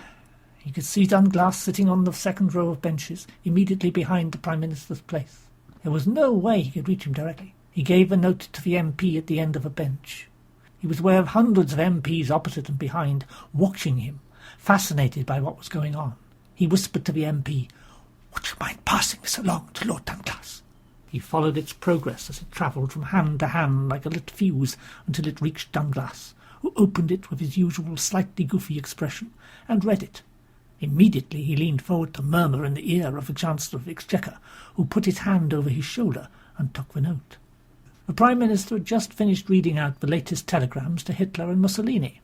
He could see Dunglass sitting on the second row of benches, immediately behind the Prime Minister's place. There was no way he could reach him directly. He gave the note to the MP at the end of a bench. He was aware of hundreds of MPs opposite and behind, watching him, fascinated by what was going on. He whispered to the MP, "Would you mind passing this along to Lord Dunglass?" He followed its progress as it travelled from hand to hand like a lit fuse until it reached Dunglass, who opened it with his usual slightly goofy expression and read it. Immediately he leaned forward to murmur in the ear of the Chancellor of the Exchequer, who put his hand over his shoulder and took the note. The Prime Minister had just finished reading out the latest telegrams to Hitler and Mussolini.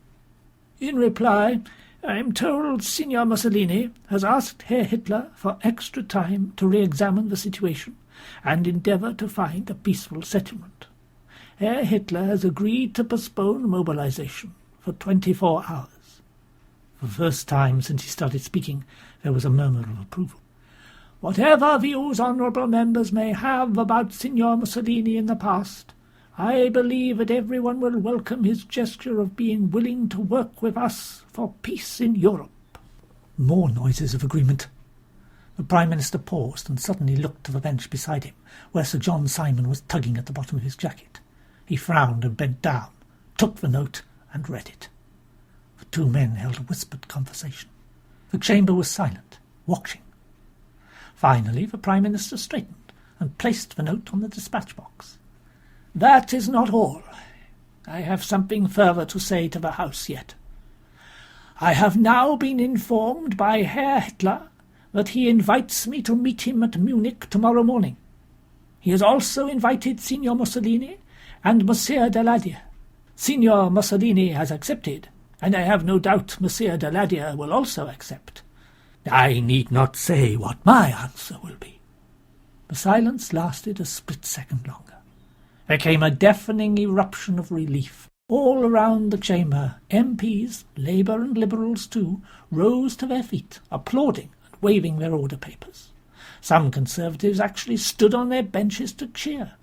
"In reply, I am told Signor Mussolini has asked Herr Hitler for extra time to re-examine the situation and endeavour to find a peaceful settlement. Herr Hitler has agreed to postpone mobilization for 24 hours. For the first time since he started speaking, there was a murmur of approval. "Whatever views honourable members may have about Signor Mussolini in the past, I believe that everyone will welcome his gesture of being willing to work with us for peace in Europe." More noises of agreement. The Prime Minister paused and suddenly looked to the bench beside him, where Sir John Simon was tugging at the bottom of his jacket. He frowned and bent down, took the note, and read it. The two men held a whispered conversation. The chamber was silent, watching. Finally the Prime Minister straightened and placed the note on the dispatch box. "That is not all. I have something further to say to the House yet. I have now been informed by Herr Hitler that he invites me to meet him at Munich tomorrow morning. He has also invited Signor Mussolini and Monsieur Daladier. Signor Mussolini has accepted, and I have no doubt Monsieur Daladier will also accept. I need not say what my answer will be." The silence lasted a split second longer. There came a deafening eruption of relief. All around the chamber, MPs, Labour and Liberals too, rose to their feet, applauding and waving their order papers. Some Conservatives actually stood on their benches to cheer.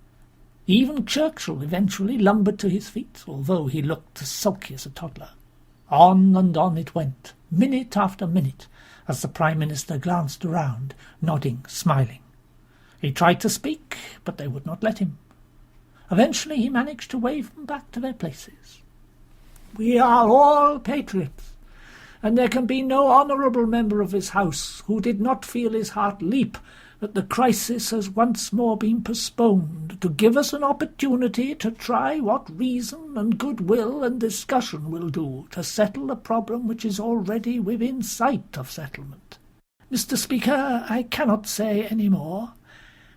Even Churchill eventually lumbered to his feet, although he looked as sulky as a toddler. On and on it went, minute after minute, as the Prime Minister glanced around, nodding, smiling. He tried to speak, but they would not let him. Eventually he managed to wave them back to their places. "We are all patriots, and there can be no honourable member of this House who did not feel his heart leap that the crisis has once more been postponed to give us an opportunity to try what reason and goodwill and discussion will do to settle a problem which is already within sight of settlement. Mr. Speaker, I cannot say any more.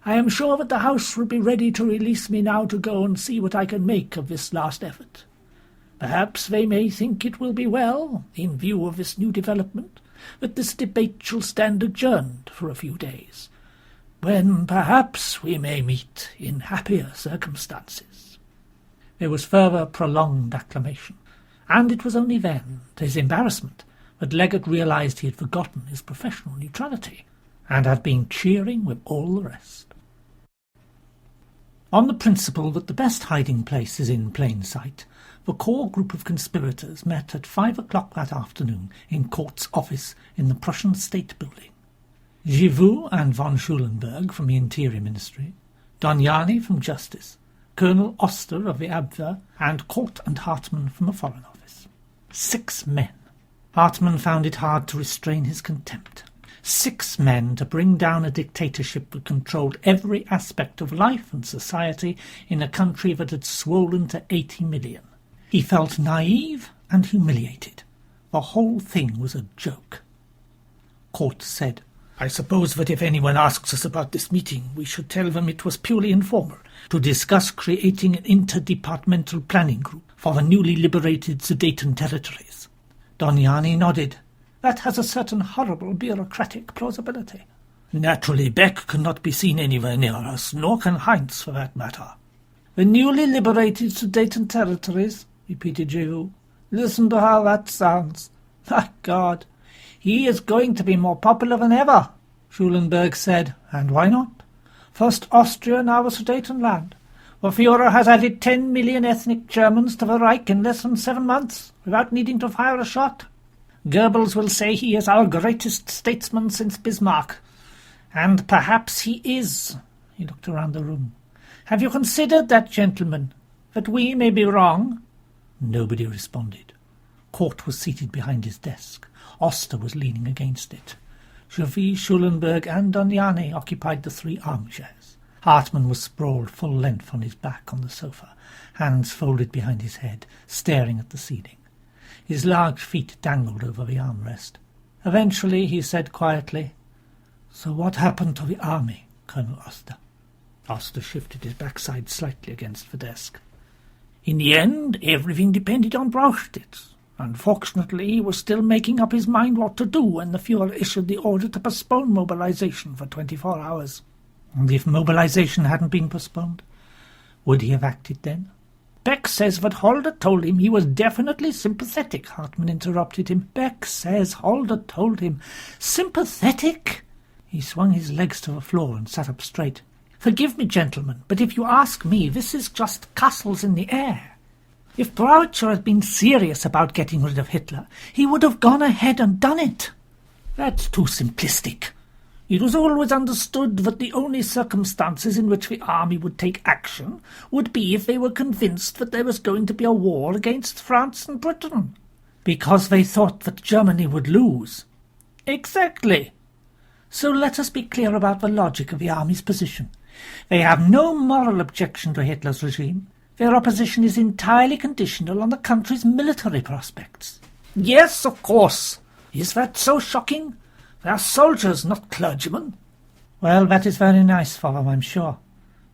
I am sure that the House will be ready to release me now to go and see what I can make of this last effort. Perhaps they may think it will be well, in view of this new development, that this debate shall stand adjourned for a few days, when perhaps we may meet in happier circumstances." There was further prolonged acclamation, and it was only then, to his embarrassment, that Leggett realised he had forgotten his professional neutrality, and had been cheering with all the rest. On the principle that the best hiding place is in plain sight, the core group of conspirators met at 5 o'clock that afternoon in Court's office in the Prussian State Building. Givaux and von Schulenburg from the Interior Ministry, Doniani from Justice, Colonel Oster of the Abwehr, and Court and Hartmann from the Foreign Office. 6 men. Hartmann found it hard to restrain his contempt. 6 men to bring down a dictatorship that controlled every aspect of life and society in a country that had swollen to 80 million. He felt naive and humiliated. The whole thing was a joke. Court said, "I suppose that if anyone asks us about this meeting, we should tell them it was purely informal, to discuss creating an interdepartmental planning group for the newly liberated Sudeten territories." Doniani nodded. "That has a certain horrible bureaucratic plausibility." "Naturally, Beck cannot be seen anywhere near us, nor can Heinz, for that matter." "The newly liberated Sudeten territories," repeated Givaux. "Listen to how that sounds. My God, he is going to be more popular than ever," Schulenburg said. "And why not? First Austria, now the Sudetenland. The Führer has added 10 million ethnic Germans to the Reich in less than 7 months, without needing to fire a shot. Goebbels will say he is our greatest statesman since Bismarck. And perhaps he is." He looked around the room. "Have you considered that, gentlemen, that we may be wrong?" Nobody responded. Court was seated behind his desk. Oster was leaning against it. Givaux, Schulenburg and Doniani occupied the 3 armchairs. Hartmann was sprawled full length on his back on the sofa, hands folded behind his head, staring at the ceiling. His large feet dangled over the armrest. Eventually he said quietly, "So what happened to the army, Colonel Oster?" Oster shifted his backside slightly against the desk. "In the end, everything depended on Brauchstitz. Unfortunately, he was still making up his mind what to do when the Führer issued the order to postpone mobilization for 24 hours. And if mobilization hadn't been postponed, would he have acted then?" "Beck says that Holder told him he was definitely sympathetic," Hartmann interrupted him. "Beck says Holder told him. Sympathetic?" He swung his legs to the floor and sat up straight. "Forgive me, gentlemen, but if you ask me, this is just castles in the air. If Braucher had been serious about getting rid of Hitler, he would have gone ahead and done it. That's too simplistic. It was always understood that the only circumstances in which the army would take action would be if they were convinced that there was going to be a war against France and Britain, because they thought that Germany would lose." "Exactly. So let us be clear about the logic of the army's position. They have no moral objection to Hitler's regime. Their opposition is entirely conditional on the country's military prospects. Yes, of course. Is that so shocking? They are soldiers, not clergymen. Well, that is very nice for them, I'm sure.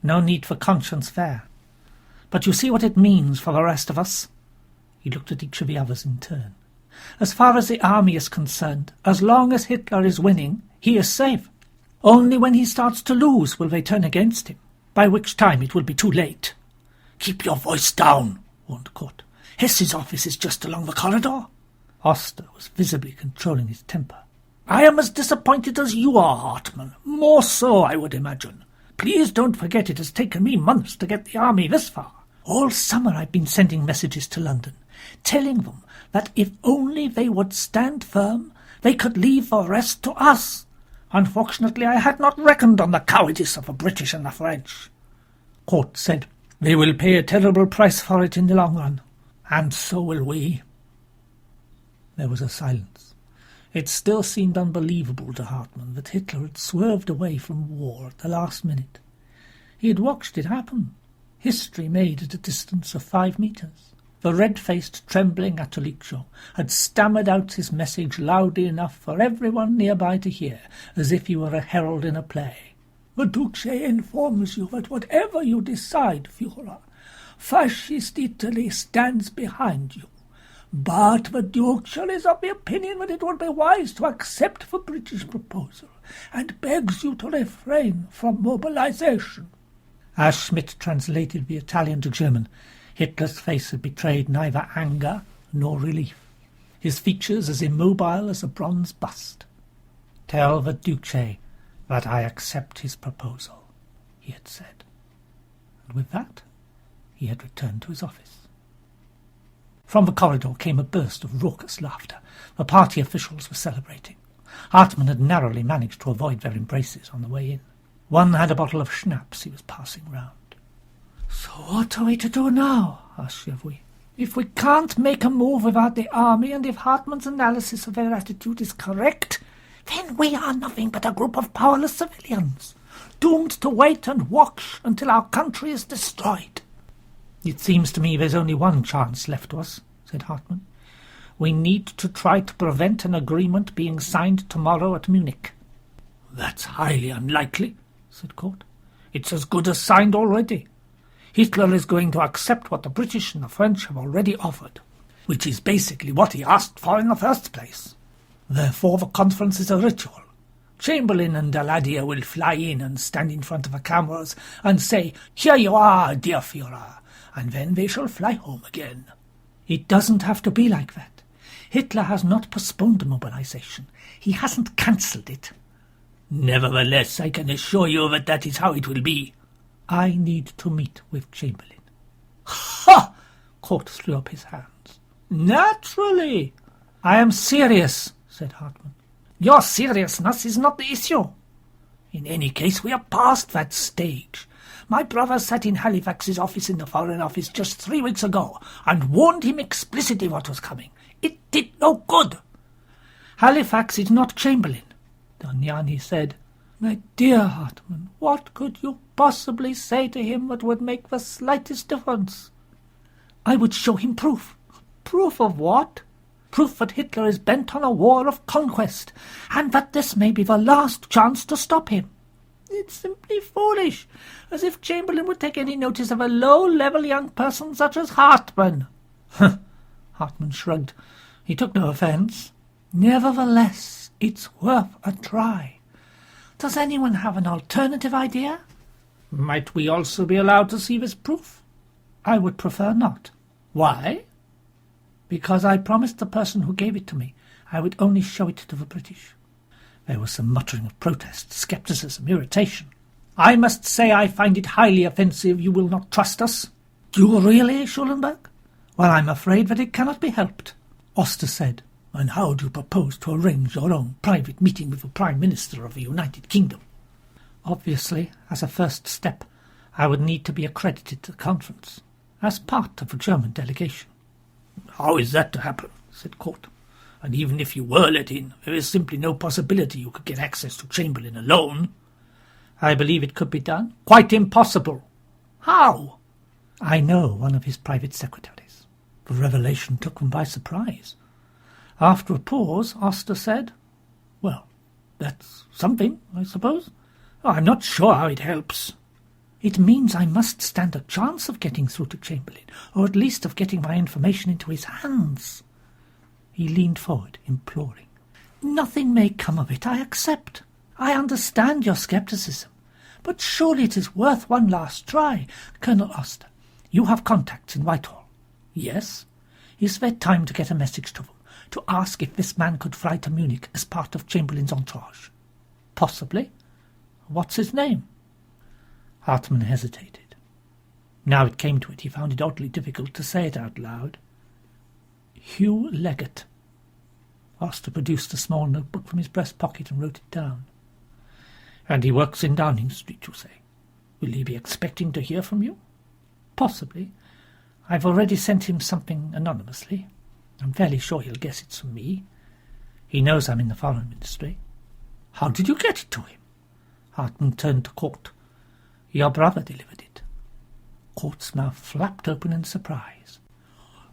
No need for conscience there. But you see what it means for the rest of us? He looked at each of the others in turn. As far as the army is concerned, as long as Hitler is winning, he is safe. Only when he starts to lose will they turn against him, by which time it will be too late. Keep your voice down, warned Kurt. Hess's office is just along the corridor. Oster was visibly controlling his temper. I am as disappointed as you are, Hartmann. More so, I would imagine. Please don't forget it has taken me months to get the army this far. All summer I've been sending messages to London, telling them that if only they would stand firm, they could leave the rest to us. Unfortunately, I had not reckoned on the cowardice of the British and the French. Kurt said, They will pay a terrible price for it in the long run. And so will we. There was a silence. It still seemed unbelievable to Hartmann that Hitler had swerved away from war at the last minute. He had watched it happen. History made at a distance of 5 meters. The red-faced, trembling Atterlicho had stammered out his message loudly enough for everyone nearby to hear, as if he were a herald in a play. The Duce informs you that whatever you decide, Führer, Fascist Italy stands behind you. But the Duke is of the opinion that it would be wise to accept the British proposal, and begs you to refrain from mobilization. As Schmidt translated the Italian to German, Hitler's face had betrayed neither anger nor relief, his features as immobile as a bronze bust. "Tell the Duce that I accept his proposal," he had said. And with that, he had returned to his office. From the corridor came a burst of raucous laughter. The party officials were celebrating. Hartmann had narrowly managed to avoid their embraces on the way in. One had a bottle of schnapps he was passing round. "So what are we to do now?" asked Chevrolet. "If we can't make a move without the army, and if Hartmann's analysis of their attitude is correct, then we are nothing but a group of powerless civilians, doomed to wait and watch until our country is destroyed." "It seems to me there's only one chance left to us," said Hartmann. "We need to try to prevent an agreement being signed tomorrow at Munich." "That's highly unlikely," said Kurt. "It's as good as signed already. Hitler is going to accept what the British and the French have already offered, which is basically what he asked for in the first place. Therefore the conference is a ritual. Chamberlain and Daladier will fly in and stand in front of the cameras and say, 'Here you are, dear Führer,' and then they shall fly home again." "It doesn't have to be like that. Hitler has not postponed the mobilization. He hasn't cancelled it." "Nevertheless, I can assure you that that is how it will be." "I need to meet with Chamberlain." "Ha!" Kurt threw up his hands. "Naturally." "I am serious," said Hartmann. "Your seriousness is not the issue. In any case, we are past that stage. My brother sat in Halifax's office in the Foreign Office just 3 weeks ago and warned him explicitly what was coming. It did no good." "Halifax is not Chamberlain," Damiani said. "My dear Hartmann, what could you possibly say to him that would make the slightest difference?" "I would show him proof." "Proof of what?" "Proof that Hitler is bent on a war of conquest, and that this may be the last chance to stop him." "It's simply foolish, as if Chamberlain would take any notice of a low-level young person such as Hartmann." Hartmann shrugged. He took no offence. "Nevertheless, it's worth a try. Does anyone have an alternative idea?" "Might we also be allowed to see this proof?" "I would prefer not." "Why?" "Because I promised the person who gave it to me I would only show it to the British." There was some muttering of protest, scepticism, irritation. "I must say I find it highly offensive you will not trust us." "Do you really, Schulenberg?" "Well, I'm afraid that it cannot be helped," Oster said. "And how do you propose to arrange your own private meeting with the Prime Minister of the United Kingdom?" "Obviously, as a first step, I would need to be accredited to the conference, as part of the German delegation." "How is that to happen?" said Kurt. And even if you were let in, there is simply no possibility you could get access to Chamberlain alone. I believe it could be done. Quite impossible. How? I know one of his private secretaries. The revelation took them by surprise. After a pause, Oster said, "Well, that's something, I suppose. I'm not sure how it helps." "It means I must stand a chance of getting through to Chamberlain, or at least of getting my information into his hands." He leaned forward, imploring. "Nothing may come of it, I accept. I understand your scepticism. But surely it is worth one last try. Colonel Oster, you have contacts in Whitehall." "Yes." "Is there time to get a message to them, to ask if this man could fly to Munich as part of Chamberlain's entourage?" "Possibly. What's his name?" Hartmann hesitated. Now it came to it, he found it oddly difficult to say it out loud. "Hugh Leggett." Oster produced a small notebook from his breast pocket and wrote it down. "And he works in Downing Street, you say? Will he be expecting to hear from you?" "Possibly. I've already sent him something anonymously. I'm fairly sure he'll guess it's from me. He knows I'm in the Foreign Ministry." "How did you get it to him?" Hartmann turned to Court. "Your brother delivered it." Court's mouth flapped open in surprise.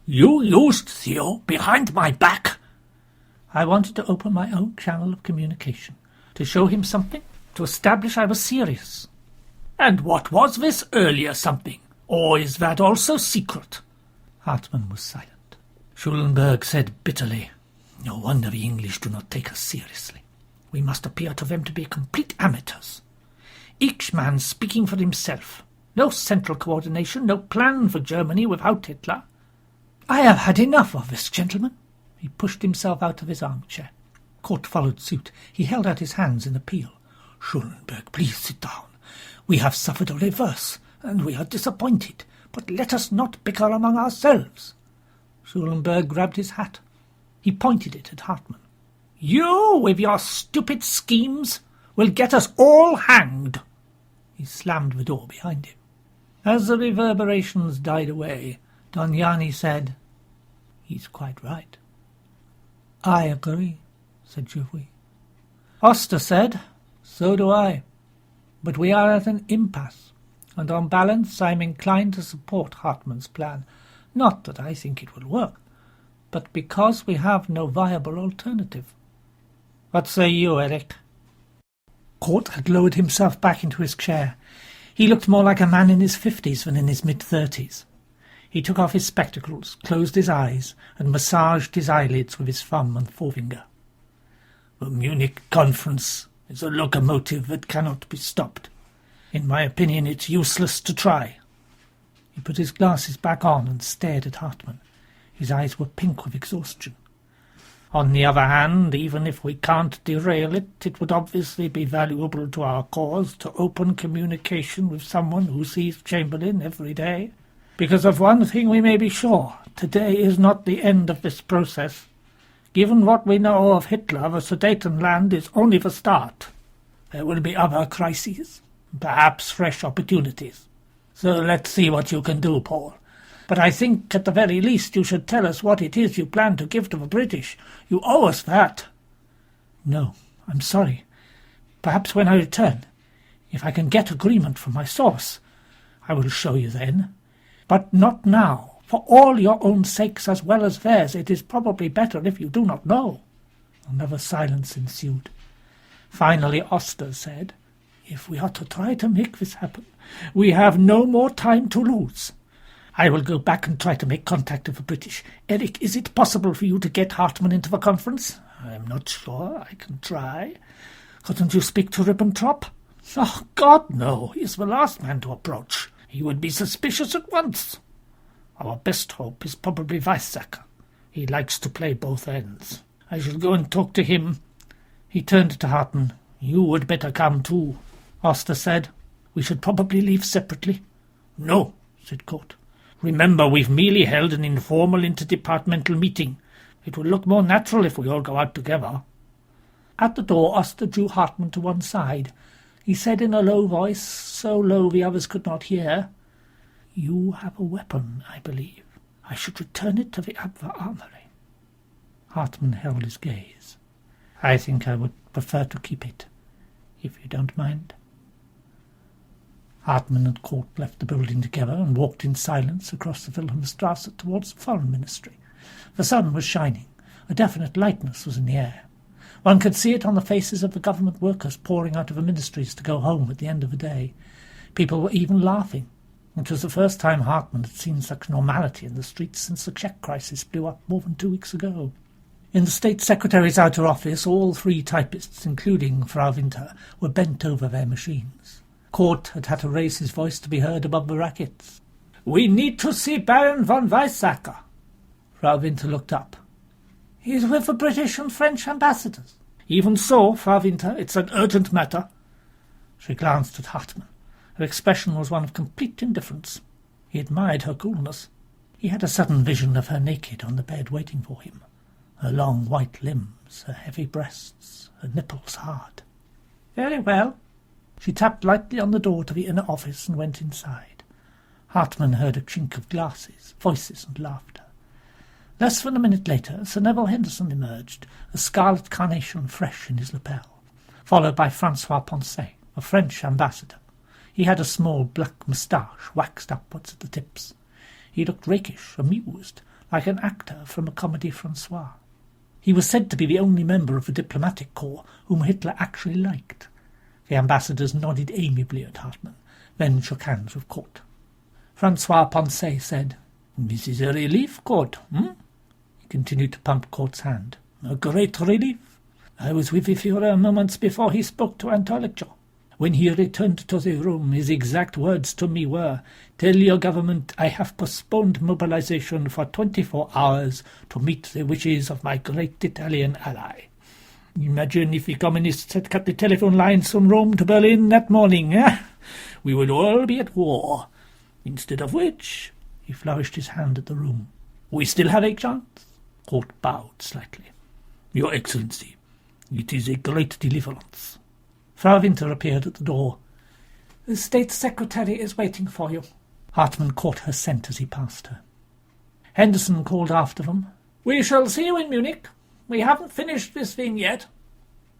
"You used Theo behind my back?" "I wanted to open my own channel of communication, to show him something, to establish I was serious." "And what was this earlier something? Or is that also secret?" Hartmann was silent. Schulenberg said bitterly, "No wonder the English do not take us seriously. We must appear to them to be complete amateurs. Each man speaking for himself. No central coordination, no plan for Germany without Hitler. I have had enough of this, gentlemen." He pushed himself out of his armchair. Court followed suit. He held out his hands in appeal. "Schulenberg, please sit down. We have suffered a reverse, and we are disappointed, but let us not bicker among ourselves." Schulenberg grabbed his hat. He pointed it at Hartmann. "You, with your stupid schemes, will get us all hanged." He slammed the door behind him. As the reverberations died away, Don Yanni said, "He's quite right." "I agree," said Geoffrey. Oster said, "So do I. But we are at an impasse, and on balance I am inclined to support Hartmann's plan. Not that I think it will work, but because we have no viable alternative. What say you, Eric?" Court had lowered himself back into his chair. He looked more like a man in his 50s than in his mid-30s. He took off his spectacles, closed his eyes, and massaged his eyelids with his thumb and forefinger. "The Munich conference is a locomotive that cannot be stopped. In my opinion, it's useless to try." He put his glasses back on and stared at Hartmann. His eyes were pink with exhaustion. "On the other hand, even if we can't derail it, it would obviously be valuable to our cause to open communication with someone who sees Chamberlain every day. Because of one thing we may be sure, today is not the end of this process. Given what we know of Hitler, the Sudetenland is only the start. There will be other crises, perhaps fresh opportunities. So let's see what you can do, Paul. But I think at the very least you should tell us what it is you plan to give to the British. You owe us that." "No, I'm sorry. Perhaps when I return, if I can get agreement from my source, I will show you then. But not now. For all your own sakes as well as theirs, it is probably better if you do not know." Another silence ensued. Finally Oster said, "If we are to try to make this happen, we have no more time to lose. I will go back and try to make contact with the British. Eric, is it possible for you to get Hartmann into the conference?" "I am not sure. I can try." "Couldn't you speak to Ribbentrop?" "Oh, God, no. He is the last man to approach. He would be suspicious at once. Our best hope is probably Weizsäcker. He likes to play both ends. I shall go and talk to him." He turned to Hartmann. "You would better come too." Oster said, "We should probably leave separately." "No," said Court. "Remember, we've merely held an informal interdepartmental meeting. It will look more natural if we all go out together." At the door, Oster drew Hartmann to one side. He said in a low voice, so low the others could not hear, "You have a weapon, I believe. I should return it to the Abwehr Armory." Hartmann held his gaze. "I think I would prefer to keep it, if you don't mind." Hartmann and Court left the building together and walked in silence across the Wilhelmstrasse towards the Foreign Ministry. The sun was shining. A definite lightness was in the air. One could see it on the faces of the government workers pouring out of the ministries to go home at the end of the day. People were even laughing. It was the first time Hartmann had seen such normality in the streets since the Czech crisis blew up more than 2 weeks ago. In the State Secretary's outer office, all 3 typists, including Frau Winter, were bent over their machines. Court had had to raise his voice to be heard above the rackets. "We need to see Baron von Weizsäcker." Frau Winter looked up. "He's with the British and French ambassadors." "Even so, Frau Winter, it's an urgent matter." She glanced at Hartmann. Her expression was one of complete indifference. He admired her coolness. He had a sudden vision of her naked on the bed waiting for him, her long white limbs, her heavy breasts, her nipples hard. "Very well." She tapped lightly on the door to the inner office and went inside. Hartmann heard a chink of glasses, voices and laughter. Less than a minute later, Sir Neville Henderson emerged, a scarlet carnation fresh in his lapel, followed by Francois Poncet, a French ambassador. He had a small black moustache waxed upwards at the tips. He looked rakish, amused, like an actor from a Comédie Française. He was said to be the only member of the diplomatic corps whom Hitler actually liked. The ambassadors nodded amiably at Hartmann, then shook hands with Court. Francois Poncet said, "This is a relief, Court, He continued to pump Court's hand. "A great relief. I was with the Führer moments before he spoke to Antoliccio. When he returned to the room, his exact words to me were, 'Tell your government I have postponed mobilization for 24 hours to meet the wishes of my great Italian ally.' Imagine if the communists had cut the telephone lines from Rome to Berlin that morning, We would all be at war. Instead of which," he flourished his hand at the room, "we still have a chance." Court bowed slightly. "Your Excellency, it is a great deliverance." Frau Winter appeared at the door. "The State Secretary is waiting for you." Hartmann caught her scent as he passed her. Henderson called after them, "We shall see you in Munich. We haven't finished this thing yet."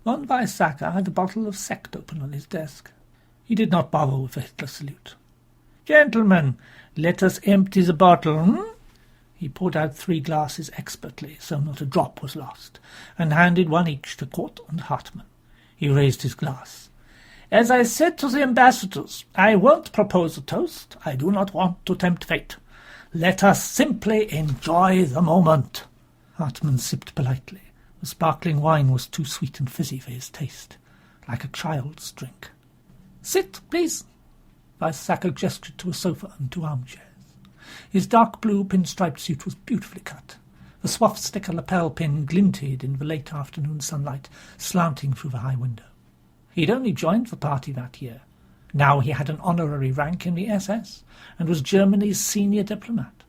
Von Weizsäcker had a bottle of sect open on his desk. He did not bother with the Hitler salute. "Gentlemen, let us empty the bottle, He poured out 3 glasses expertly, so not a drop was lost, and handed one each to Court and Hartmann. He raised his glass. "As I said to the ambassadors, I won't propose a toast. I do not want to tempt fate. Let us simply enjoy the moment." Hartmann sipped politely. The sparkling wine was too sweet and fizzy for his taste, like a child's drink. "Sit, please." Weizsäcker gestured to a sofa and 2 armchairs. His dark blue pinstriped suit was beautifully cut. The swastika lapel pin glinted in the late afternoon sunlight, slanting through the high window. He had only joined the party that year. Now he had an honorary rank in the SS, and was Germany's senior diplomat.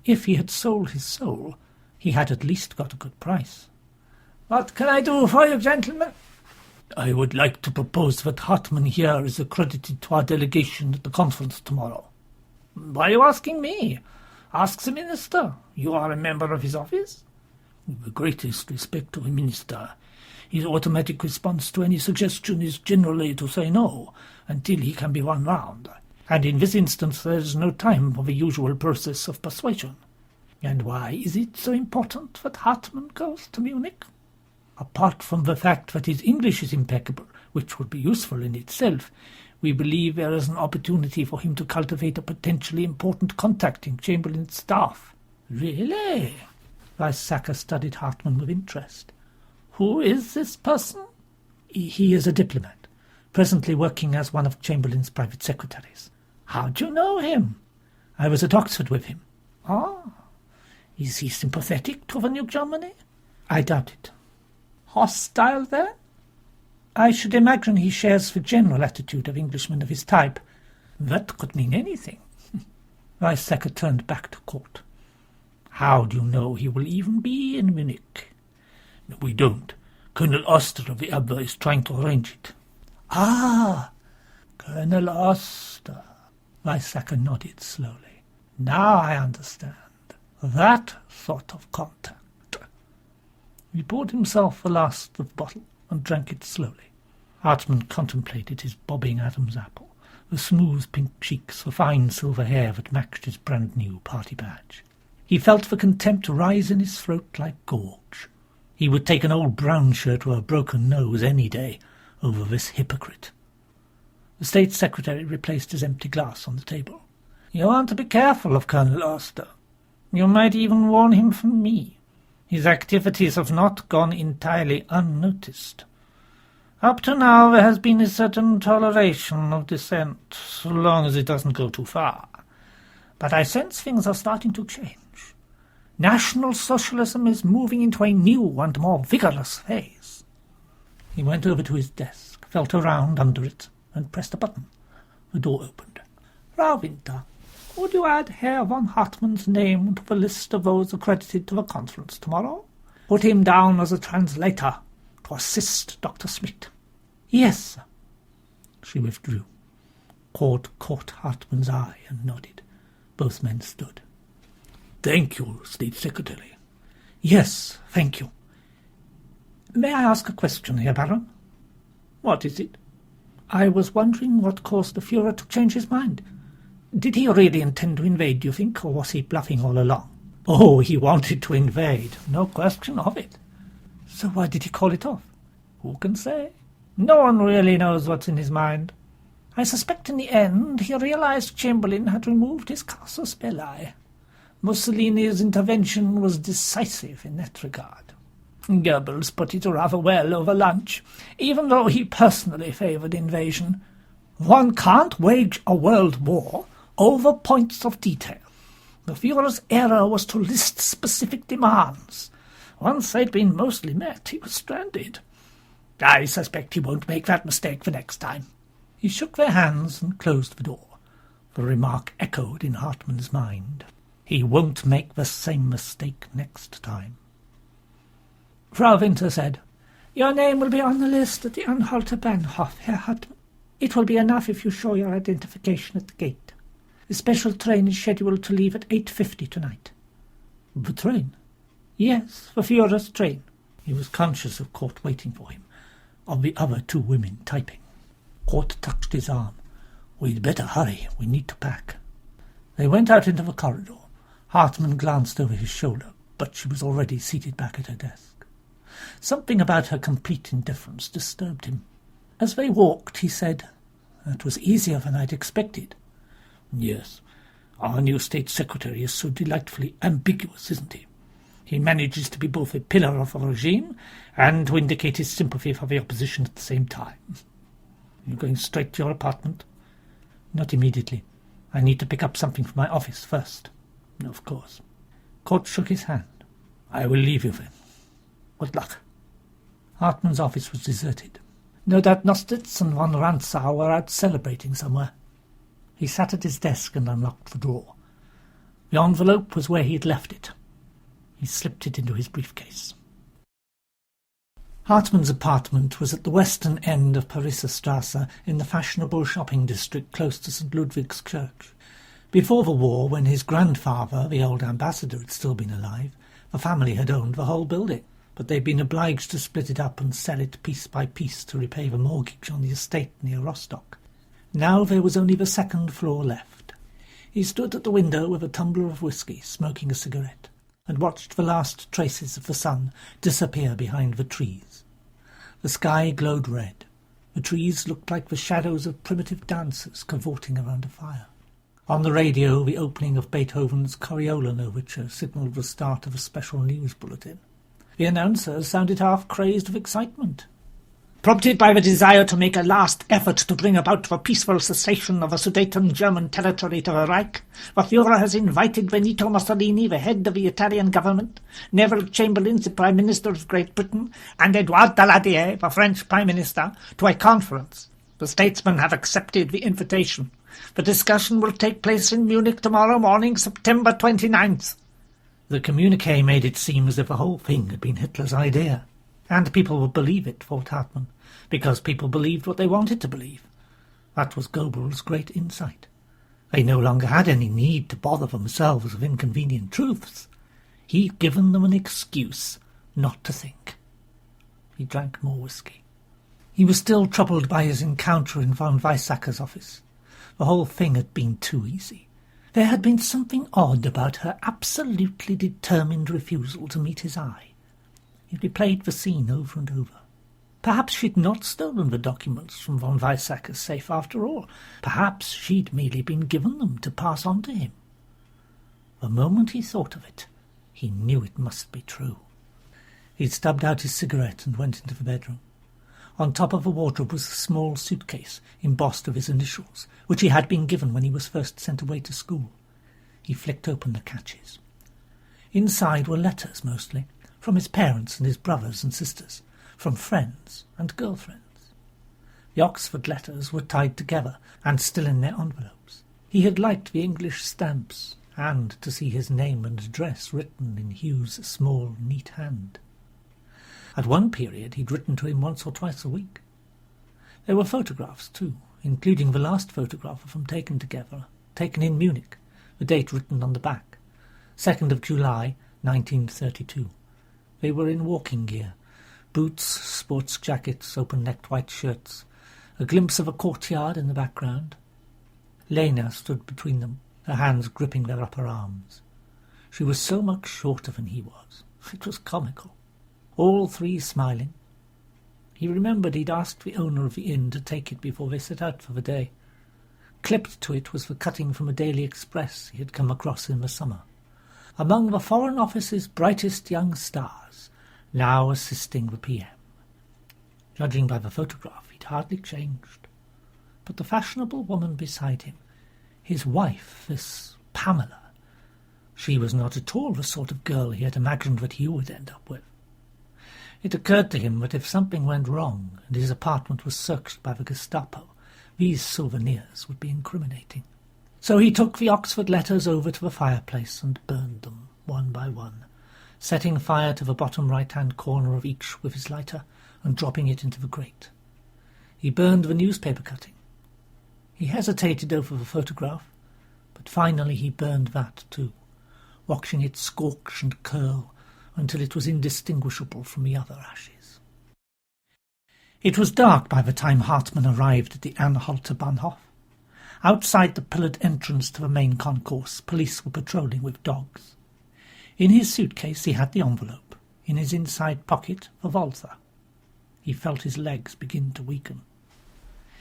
If he had sold his soul, he had at least got a good price. "What can I do for you, gentlemen?" "I would like to propose that Hartmann here is accredited to our delegation at the conference tomorrow." "Why are you asking me? Ask the minister. You are a member of his office." "With the greatest respect to the minister, his automatic response to any suggestion is generally to say no, until he can be won round. And in this instance there is no time for the usual process of persuasion." "And why is it so important that Hartmann goes to Munich?" "Apart from the fact that his English is impeccable, which would be useful in itself, we believe there is an opportunity for him to cultivate a potentially important contact in Chamberlain's staff." "Really?" Weizsäcker studied Hartmann with interest. "Who is this person?" He is a diplomat, presently working as one of Chamberlain's private secretaries." "How do you know him?" "I was at Oxford with him." "Ah. Is he sympathetic to the new Germany?" "I doubt it." "Hostile, then?" "I should imagine he shares the general attitude of Englishmen of his type." "That could mean anything." Weizsäcker turned back to Court. "How do you know he will even be in Munich?" "We don't. Colonel Oster of the Abwehr is trying to arrange it." "Ah, Colonel Oster." Weizsäcker nodded slowly. "Now I understand. That sort of contact." He poured himself the last of the bottle and drank it slowly. Hartmann contemplated his bobbing Adam's apple, the smooth pink cheeks, the fine silver hair that matched his brand-new party badge. He felt the contempt rise in his throat like gorge. He would take an old brown shirt with a broken nose any day over this hypocrite. The State Secretary replaced his empty glass on the table. "You want to be careful of Colonel Auster. You might even warn him from me. His activities have not gone entirely unnoticed. Up to now there has been a certain toleration of dissent, so long as it doesn't go too far. But I sense things are starting to change. National Socialism is moving into a new and more vigorous phase." He went over to his desk, felt around under it, and pressed a button. The door opened. "Frau Winter, would you add Herr von Hartmann's name to the list of those accredited to the conference tomorrow? Put him down as a translator to assist Dr. Schmidt." "Yes, sir." She withdrew. Cord caught Hartmann's eye and nodded. Both men stood. "Thank you, State Secretary." "Yes, thank you. May I ask a question, Herr Baron?" "What is it?" "I was wondering what caused the Führer to change his mind. Did he really intend to invade, do you think, or was he bluffing all along?" "Oh, he wanted to invade, no question of it." "So why did he call it off?" "Who can say? No one really knows what's in his mind. I suspect in the end he realized Chamberlain had removed his casus belli. Mussolini's intervention was decisive in that regard. Goebbels put it rather well over lunch, even though he personally favoured invasion. One can't wage a world war over points of detail. The Führer's error was to list specific demands. Once they'd been mostly met, he was stranded. I suspect he won't make that mistake the next time." He shook their hands and closed the door. The remark echoed in Hartmann's mind. He won't make the same mistake next time. Frau Winter said, "Your name will be on the list at the Anhalter Bahnhof, Herr Hartmann. It will be enough if you show your identification at the gate. The special train is scheduled to leave at 8:50 tonight." "The train?" "Yes, the Führer's train." He was conscious of Court waiting for him, of the other two women typing. Court touched his arm. "We'd better hurry. We need to pack." They went out into the corridor. Hartmann glanced over his shoulder, but she was already seated back at her desk. Something about her complete indifference disturbed him. As they walked, he said, "That was easier than I'd expected." "Yes, our new State Secretary is so delightfully ambiguous, isn't he? He manages to be both a pillar of the regime and to indicate his sympathy for the opposition at the same time." "You're going straight to your apartment?" "Not immediately. I need to pick up something from my office first." "Of course." Kurt shook his hand. "I will leave you then. Good luck." Hartmann's office was deserted. No doubt Nostitz and von Rantzau were out celebrating somewhere. He sat at his desk and unlocked the drawer. The envelope was where he had left it. He slipped it into his briefcase. Hartmann's apartment was at the western end of Parisserstrasse in the fashionable shopping district close to St. Ludwig's Church. Before the war, when his grandfather, the old ambassador, had still been alive, the family had owned the whole building, but they'd been obliged to split it up and sell it piece by piece to repay the mortgage on the estate near Rostock. Now there was only the second floor left. He stood at the window with a tumbler of whisky, smoking a cigarette, and watched the last traces of the sun disappear behind the trees. The sky glowed red. The trees looked like the shadows of primitive dancers cavorting around a fire. On the radio, the opening of Beethoven's Coriolan overture signalled the start of a special news bulletin. The announcer sounded half-crazed with excitement. "Prompted by the desire to make a last effort to bring about the peaceful cessation of the Sudeten German territory to the Reich, the Führer has invited Benito Mussolini, the head of the Italian government, Neville Chamberlain, the Prime Minister of Great Britain, and Edouard Daladier, the French Prime Minister, to a conference. The statesmen have accepted the invitation. The discussion will take place in Munich tomorrow morning, September 29th. The communiqué made it seem as if the whole thing had been Hitler's idea. And people would believe it, thought Hartmann, because people believed what they wanted to believe. That was Goebbels' great insight. They no longer had any need to bother themselves with inconvenient truths. He'd given them an excuse not to think. He drank more whisky. He was still troubled by his encounter in von Weizsäcker's office. The whole thing had been too easy. There had been something odd about her absolutely determined refusal to meet his eye. He replayed the scene over and over. Perhaps she'd not stolen the documents from von Weizsäcker's safe after all. Perhaps she'd merely been given them to pass on to him. The moment he thought of it, he knew it must be true. He stubbed out his cigarette and went into the bedroom. On top of the wardrobe was a small suitcase embossed with his initials, which he had been given when he was first sent away to school. He flicked open the catches. Inside were letters, mostly, from his parents and his brothers and sisters, from friends and girlfriends. The Oxford letters were tied together and still in their envelopes. He had liked the English stamps, and to see his name and address written in Hugh's small, neat hand. At one period he'd written to him once or twice a week. There were photographs, too, including the last photograph of them taken together, taken in Munich, the date written on the back, 2nd of July, 1932. They were in walking gear, boots, sports jackets, open-necked white shirts, a glimpse of a courtyard in the background. Lena stood between them, her hands gripping their upper arms. She was so much shorter than he was. It was comical. All three smiling. He remembered he'd asked the owner of the inn to take it before they set out for the day. Clipped to it was the cutting from a Daily Express he had come across in the summer. Among the Foreign Office's brightest young stars, now assisting the PM. Judging by the photograph, he'd hardly changed. But the fashionable woman beside him, his wife, this Pamela, she was not at all the sort of girl he had imagined that Hugh would end up with. It occurred to him that if something went wrong and his apartment was searched by the Gestapo, these souvenirs would be incriminating. So he took the Oxford letters over to the fireplace and burned them, one by one, setting fire to the bottom right-hand corner of each with his lighter and dropping it into the grate. He burned the newspaper cutting. He hesitated over the photograph, but finally he burned that too, watching it scorch and curl until it was indistinguishable from the other ashes. It was dark by the time Hartmann arrived at the Anhalter Bahnhof. Outside the pillared entrance to the main concourse, police were patrolling with dogs. In his suitcase he had the envelope, in his inside pocket the Walther. He felt his legs begin to weaken.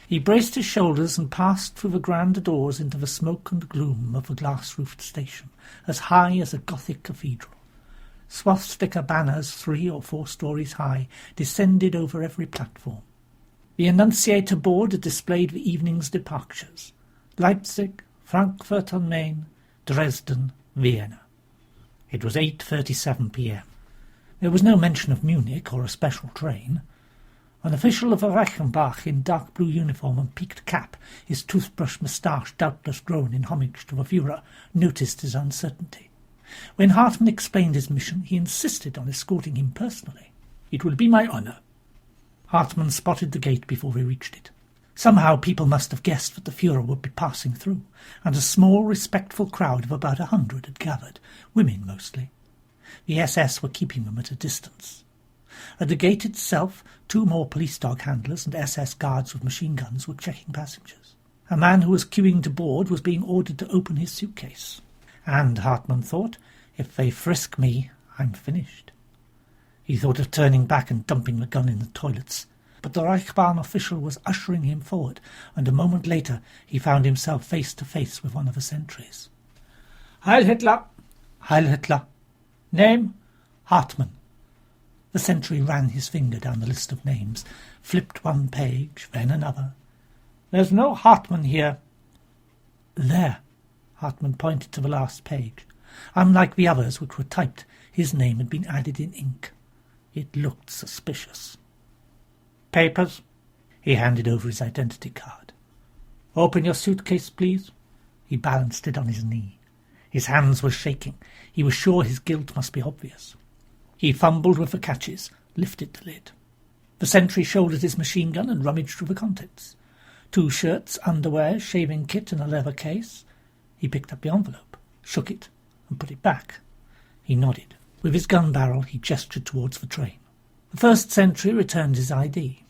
He braced his shoulders and passed through the grand doors into the smoke and gloom of the glass-roofed station, as high as a Gothic cathedral. Swastika banners 3 or 4 stories high descended over every platform. The annunciator board displayed the evening's departures: Leipzig, Frankfurt on Main, Dresden, Vienna. It was 8:37 p.m. There was no mention of Munich or a special train. An official of a Reichenbach in dark blue uniform and peaked cap, his toothbrush moustache doubtless grown in homage to the Führer, noticed his uncertainty. When Hartmann explained his mission, he insisted on escorting him personally. "It will be my honour." Hartmann spotted the gate before they reached it. Somehow people must have guessed that the Führer would be passing through, and a small, respectful crowd of about 100 had gathered, women mostly. The SS were keeping them at a distance. At the gate itself, 2 more police dog handlers and SS guards with machine guns were checking passengers. A man who was queuing to board was being ordered to open his suitcase. And, Hartmann thought, if they frisk me, I'm finished. He thought of turning back and dumping the gun in the toilets, but the Reichsbahn official was ushering him forward, and a moment later he found himself face to face with one of the sentries. "Heil Hitler!" "Heil Hitler!" "Name?" "Hartmann." The sentry ran his finger down the list of names, flipped one page, then another. "There's no Hartmann here." "There." Hartmann pointed to the last page. Unlike the others, which were typed, his name had been added in ink. It looked suspicious. "Papers?" He handed over his identity card. "Open your suitcase, please." He balanced it on his knee. His hands were shaking. He was sure his guilt must be obvious. He fumbled with the catches, lifted the lid. The sentry shouldered his machine gun and rummaged through the contents. 2 shirts, underwear, shaving kit in a leather case. He picked up the envelope, shook it, and put it back. He nodded. With his gun barrel he gestured towards the train. The first sentry returned his ID.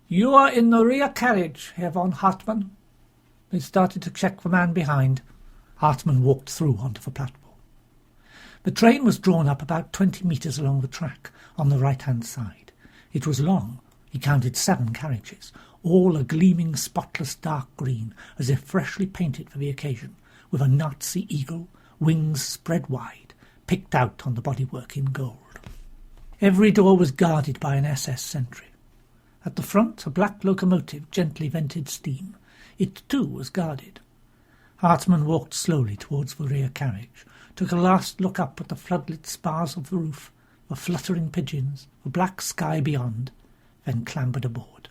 "You are in the rear carriage, Herr von Hartmann." They started to check the man behind. Hartmann walked through onto the platform. The train was drawn up about 20 metres along the track on the right-hand side. It was long. He counted 7 carriages, all a gleaming, spotless dark green, as if freshly painted for the occasion, with a Nazi eagle, wings spread wide, picked out on the bodywork in gold. Every door was guarded by an SS sentry. At the front, a black locomotive gently vented steam. It, too, was guarded. Hartmann walked slowly towards the rear carriage, took a last look up at the floodlit spars of the roof, the fluttering pigeons, the black sky beyond, then clambered aboard.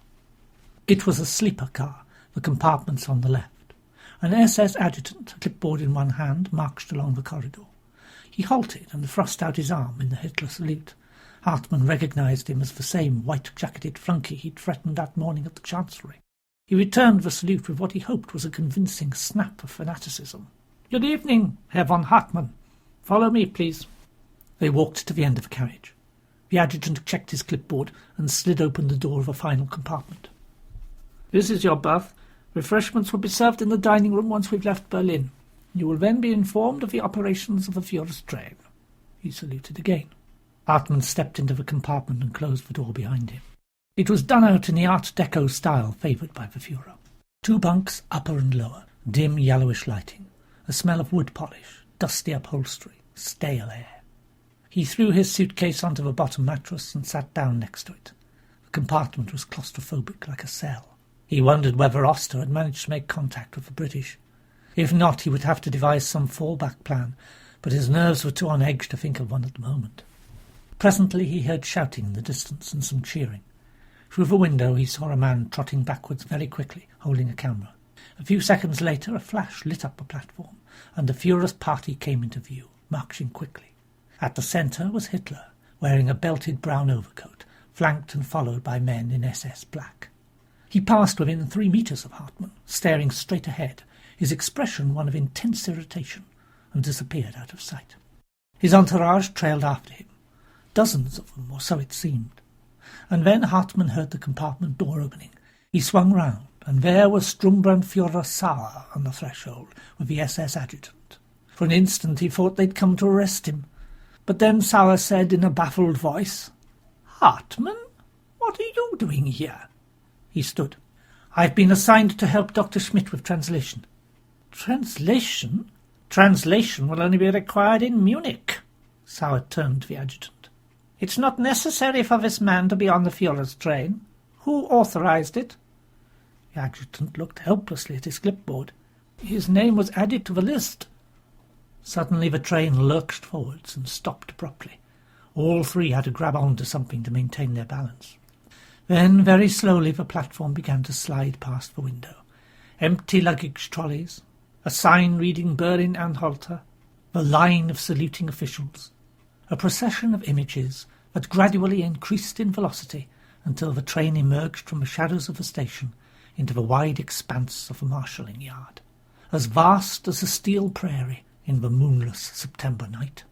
It was a sleeper car, the compartments on the left. An SS adjutant, a clipboard in one hand, marched along the corridor. He halted and thrust out his arm in the Hitler salute. Hartmann recognised him as the same white-jacketed flunky he'd threatened that morning at the Chancellery. He returned the salute with what he hoped was a convincing snap of fanaticism. "Good evening, Herr von Hartmann. Follow me, please." They walked to the end of the carriage. The adjutant checked his clipboard and slid open the door of a final compartment. "This is your berth. Refreshments will be served in the dining room once we've left Berlin. You will then be informed of the operations of the Führer's train." He saluted again. Hartmann stepped into the compartment and closed the door behind him. It was done out in the Art Deco style favoured by the Führer. 2 bunks, upper and lower, dim yellowish lighting, a smell of wood polish, dusty upholstery, stale air. He threw his suitcase onto the bottom mattress and sat down next to it. The compartment was claustrophobic like a cell. He wondered whether Oster had managed to make contact with the British. If not, he would have to devise some fallback plan, but his nerves were too on edge to think of one at the moment. Presently he heard shouting in the distance and some cheering. Through the window he saw a man trotting backwards very quickly, holding a camera. A few seconds later a flash lit up the platform, and the Führer's party came into view, marching quickly. At the centre was Hitler, wearing a belted brown overcoat, flanked and followed by men in SS black. He passed within 3 metres of Hartmann, staring straight ahead, his expression one of intense irritation, and disappeared out of sight. His entourage trailed after him. Dozens of them, or so it seemed. And then Hartmann heard the compartment door opening. He swung round, and there was Sturmbannführer Sauer on the threshold, with the SS adjutant. For an instant he thought they'd come to arrest him. But then Sauer said in a baffled voice, "Hartmann, what are you doing here?" He stood. "I've been assigned to help Dr. Schmidt with translation." "Translation? Translation will only be required in Munich." Sauer turned to the adjutant. "It's not necessary for this man to be on the Führer's train. Who authorized it?" The adjutant looked helplessly at his clipboard. "His name was added to the list." Suddenly the train lurched forwards and stopped abruptly. All 3 had to grab on to something to maintain their balance. Then, very slowly, the platform began to slide past the window. Empty luggage trolleys, a sign reading Berlin Anhalter, the line of saluting officials, a procession of images that gradually increased in velocity until the train emerged from the shadows of the station into the wide expanse of the marshalling yard, as vast as a steel prairie in the moonless September night.